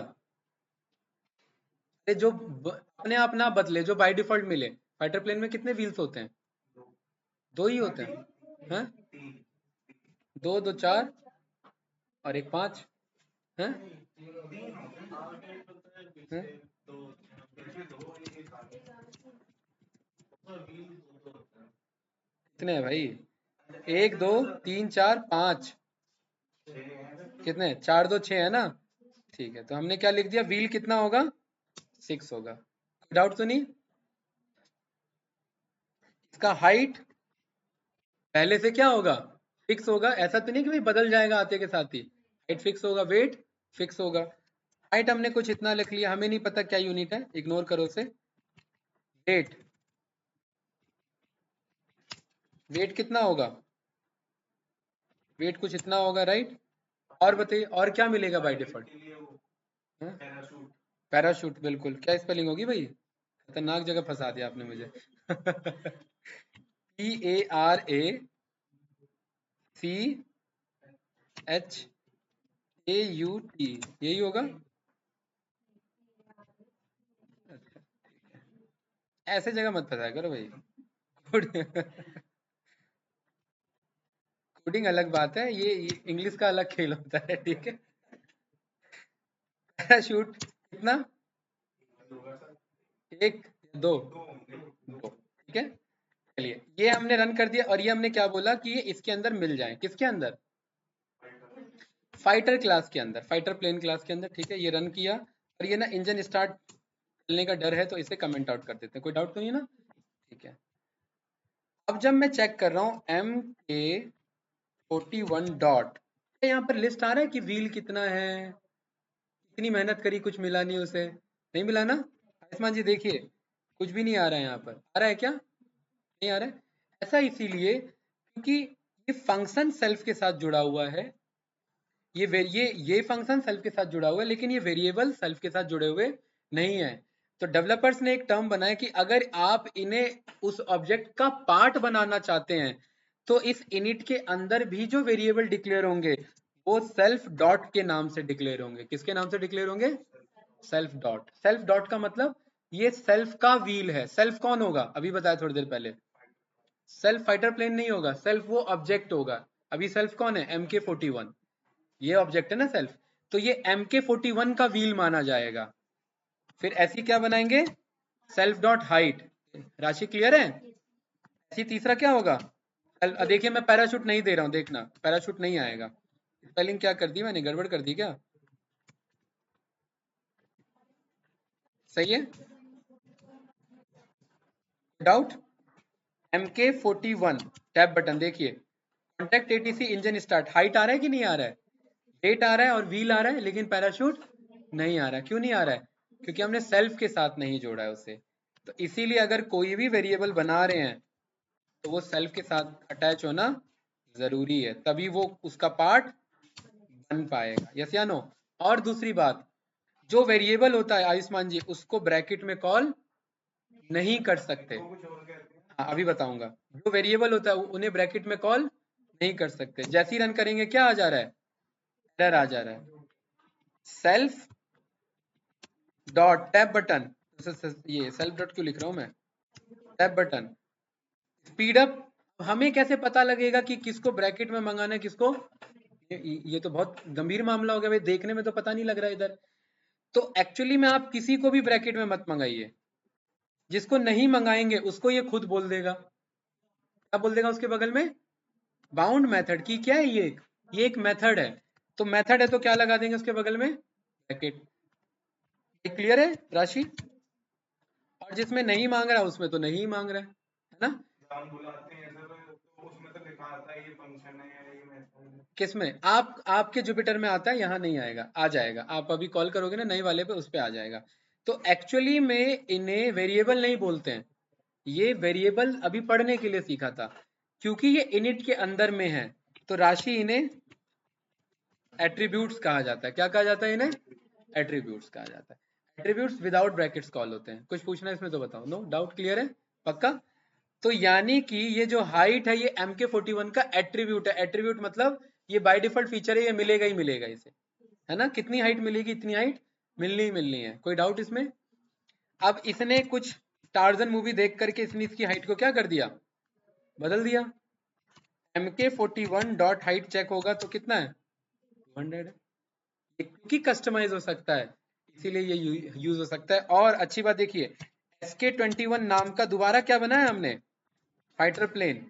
अरे जो अपने आप ना बदले, जो बाय डिफॉल्ट मिले। फाइटर प्लेन में कितने व्हील्स होते हैं? दो ही होते हैं। हैं? दो दो चार और एक पांच। हैं? हैं? कितने हैं भाई? एक दो तीन चार पांच। कितने? चार दो छह है ना। ठीक है, तो हमने क्या लिख दिया? व्हील कितना होगा? 6 होगा। कोई डाउट तो नहीं? इसका हाइट पहले से क्या होगा? फिक्स होगा। ऐसा तो नहीं कि भाई बदल जाएगा आते के साथ ही। हाइट फिक्स होगा, वेट फिक्स होगा। हाइट हमने कुछ इतना लिख लिया, हमें नहीं पता क्या यूनिट है, इग्नोर करो उसे। वेट, वेट कितना होगा? वेट कुछ इतना होगा, राइट। और बताइए, और क्या मिलेगा बाय डिफॉल्ट? पैराशूट, बिल्कुल। क्या स्पेलिंग होगी भाई? खतरनाक जगह फंसा दिया आपने मुझे। PARACHAUT, यही होगा। ऐसे जगह मत फंसाया करो भाई। कोडिंग अलग बात है, ये इंग्लिश का अलग खेल होता है, ठीक है। पैराशूट कितना? एक, दो? दो, ठीक है। चलिए, ये हमने रन कर दिया, और ये हमने क्या बोला कि ये इसके अंदर मिल जाए। किसके अंदर? फाइटर क्लास के अंदर, फाइटर प्लेन क्लास के अंदर। ठीक है, ये रन किया, और ये ना इंजन स्टार्ट चलने का डर है, तो इसे कमेंट आउट कर देते हैं। कोई डाउट तो नहीं ना? ठीक है। अब जब मैं चेक कर रहा हूँ MK41 डॉट, यहाँ पर लिस्ट आ रहा है कि व्हील कितना है। इतनी मेहनत करी, कुछ मिला नहीं उसे। नहीं मिला ना? आयुष्मान जी देखिए, कुछ भी नहीं आ रहा है। यहाँ पर आ रहा है क्या? नहीं आ रहा है। ऐसा इसीलिए क्योंकि ये फंक्शन सेल्फ के साथ जुड़ा हुआ है। ये फंक्शन सेल्फ के साथ जुड़ा हुआ है, लेकिन ये वेरिएबल सेल्फ के साथ जुड़े हुए नहीं है। तो डेवलपर्स ने एक टर्म बनाया कि अगर आप इन्हें उस ऑब्जेक्ट का पार्ट बनाना चाहते हैं, तो इस इनिट के अंदर भी जो वेरिएबल डिक्लेयर होंगे वो सेल्फ डॉट के नाम से डिक्लेयर होंगे। किसके नाम से डिक्लेयर होंगे? Self dot. सेल्फ डॉट का मतलब ये सेल्फ का व्हील है। सेल्फ कौन होगा? अभी बताया थोड़ी देर पहले। सेल्फ फाइटर प्लेन नहीं होगा, सेल्फ वो ऑब्जेक्ट होगा। अभी सेल्फ कौन है? MK41, ये ऑब्जेक्ट है ना सेल्फ। तो ये MK41 का व्हील माना जाएगा। फिर ऐसी क्या बनाएंगे? Self dot height. राशि क्लियर है? ऐसी तीसरा क्या होगा? देखिए, मैं पैराशूट नहीं दे रहा हूं, देखना पैराशूट नहीं आएगा। स्पेलिंग क्या कर दी मैंने? गड़बड़ कर दी क्या? सही है? डाउट? MK41 टैब बटन देखिए, contact ATC engine start. Height आ रहा है कि नहीं आ रहा है? रेट आ रहा है और व्हील आ रहा है, लेकिन पैराशूट नहीं आ रहा है। क्यों नहीं आ रहा है? क्योंकि हमने सेल्फ के साथ नहीं जोड़ा है उसे। तो इसीलिए अगर कोई भी वेरिएबल बना रहे हैं तो वो सेल्फ के साथ अटैच होना जरूरी है, तभी वो उसका पार्ट बन पाएगा। यस या नो? और दूसरी बात, जो वेरिएबल होता है आयुष्मान जी, उसको ब्रैकेट में कॉल नहीं कर सकते। हाँ, अभी बताऊंगा। जो वेरिएबल होता है उन्हें ब्रैकेट में कॉल नहीं कर सकते। जैसे ही रन करेंगे क्या आ जा रहा है? एरर आ जा रहा है। सेल्फ डॉट टैब बटन, ये सेल्फ डॉट क्यों लिख रहा हूं मैं? टैब बटन स्पीड अप हमें कैसे पता लगेगा कि किसको ब्रैकेट में मंगाना है, किसको? ये तो बहुत गंभीर मामला हो गया भाई, देखने में तो पता नहीं लग रहा है इधर। तो एक्चुअली में आप किसी को भी ब्रैकेट में मत मंगाइए, जिसको नहीं मंगाएंगे उसको ये खुद बोल देगा। क्या बोल देगा उसके बगल में? बाउंड मेथड की क्या है ये एक मेथड है। तो मेथड है तो क्या लगा देंगे उसके बगल में? ब्रैकेट। क्लियर है राशि? और जिसमें नहीं मांग रहा उसमें तो नहीं मांग रहा है ना? हम बुलाते हैं सर, तो उसमें तो लिखा आता है ये फंक्शन है या ये मेथड है। किसमें? आपके जुपिटर में आता है, यहाँ नहीं आएगा, आ जाएगा। आप अभी कॉल करोगे ना नए वाले पे, उस पे आ जाएगा। तो एक्चुअली में इन्हें वेरिएबल नहीं बोलते हैं, ये वेरिएबल अभी पढ़ने के लिए सीखा था, क्योंकि ये इनिट के अंदर में है। तो राशि इन्हें एट्रीब्यूट्स कहा जाता है। क्या कहा जाता है इन्हें? एट्रीब्यूट्स कहा जाता है। एट्रीब्यूट्स विदाउट ब्रैकेट्स कॉल होते हैं। कुछ पूछना है इसमें तो बताओ। No doubt? क्लियर है? पक्का? तो यानी कि ये जो हाइट है ये MK41 का एट्रीब्यूट है। एट्रीब्यूट मतलब ये बाय डिफॉल्ट फीचर है, ये मिलेगा ही मिलेगा इसे, है ना? कितनी हाइट मिलेगी? इतनी हाइट मिलनी ही मिलनी है। कोई डाउट इसमें? अब इसने कुछ टार्जन मूवी देख करके इसने इसकी हाइट को क्या कर दिया? बदल दिया। MK41 डॉट हाइट चेक होगा तो कितना है? 200 है। क्योंकि कस्टमाइज हो सकता है इसीलिए ये यूज हो सकता है। और अच्छी बात देखिए, SK21 नाम का दोबारा क्या बनाया हमने? Fighter plane.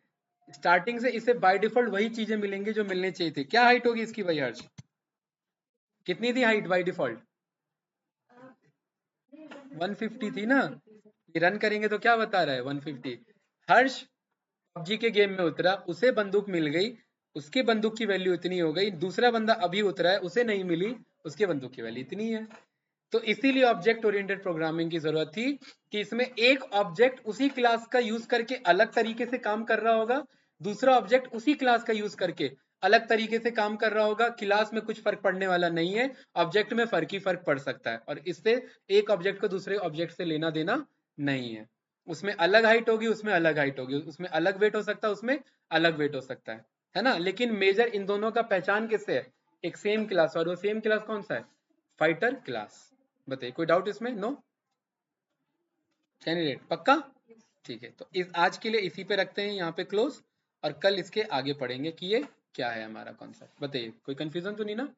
स्टार्टिंग से इसे बाय डिफॉल्ट वही चीजें मिलेंगी जो मिलने चाहिए थी। क्या हाइट होगी इसकी भाई हर्ष? कितनी थी हाइट बाय डिफॉल्ट? 150 थी ना? ये रन करेंगे तो क्या बता रहा है? 150। हर्ष पबजी के गेम में उतरा, उसे बंदूक मिल गई, उसकी बंदूक की वैल्यू इतनी हो गई। दूसरा बंदा अभी उतरा है, उसे नहीं मिली, उसके बंदूक की वैल्यू इतनी है। तो इसीलिए ऑब्जेक्ट ओरिएंटेड प्रोग्रामिंग की जरूरत थी कि इसमें एक ऑब्जेक्ट उसी क्लास का यूज करके अलग तरीके से काम कर रहा होगा, दूसरा ऑब्जेक्ट उसी क्लास का यूज करके अलग तरीके से काम कर रहा होगा। क्लास में कुछ फर्क पड़ने वाला नहीं है, ऑब्जेक्ट में फर्क ही फर्क पड़ सकता है, और इससे एक ऑब्जेक्ट को दूसरे ऑब्जेक्ट से लेना देना नहीं है। उसमें अलग हाइट होगी, उसमें अलग हाइट होगी, उसमें अलग वेट हो सकता है, उसमें अलग वेट हो सकता है ना? लेकिन मेजर इन दोनों का पहचान किससे है? एक सेम क्लास, और वो सेम क्लास कौन सा है? Fighter class. बताइए, कोई डाउट इसमें? नो? कैंडिडेट पक्का? ठीक है, तो इस आज के लिए इसी पे रखते हैं यहाँ पे क्लोज, और कल इसके आगे पढ़ेंगे कि ये क्या है हमारा कॉन्सेप्ट। बताइए, कोई कंफ्यूजन तो नहीं ना?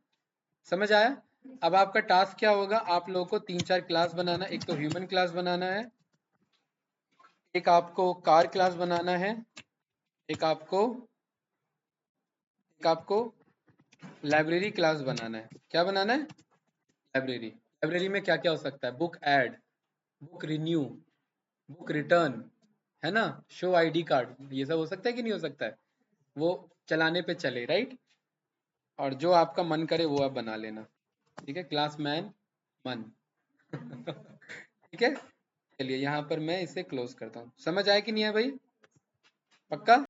समझ आया? अब आपका टास्क क्या होगा? आप लोगों को 3-4 क्लास बनाना। एक तो ह्यूमन क्लास बनाना है, एक आपको कार क्लास बनाना है, एक आपको लाइब्रेरी क्लास बनाना है। क्या बनाना है? लाइब्रेरी। लाइब्रेरी में क्या क्या हो सकता है? Book add, book renew, book return, है ना? शो आईडी कार्ड, ये सब हो सकता है कि नहीं हो सकता है? वो चलाने पे चले, राइट? और जो आपका मन करे वो आप बना लेना। ठीक है, क्लास मैन मन। ठीक है, चलिए यहाँ पर मैं इसे क्लोज करता हूँ। समझ आया कि नहीं है भाई? पक्का?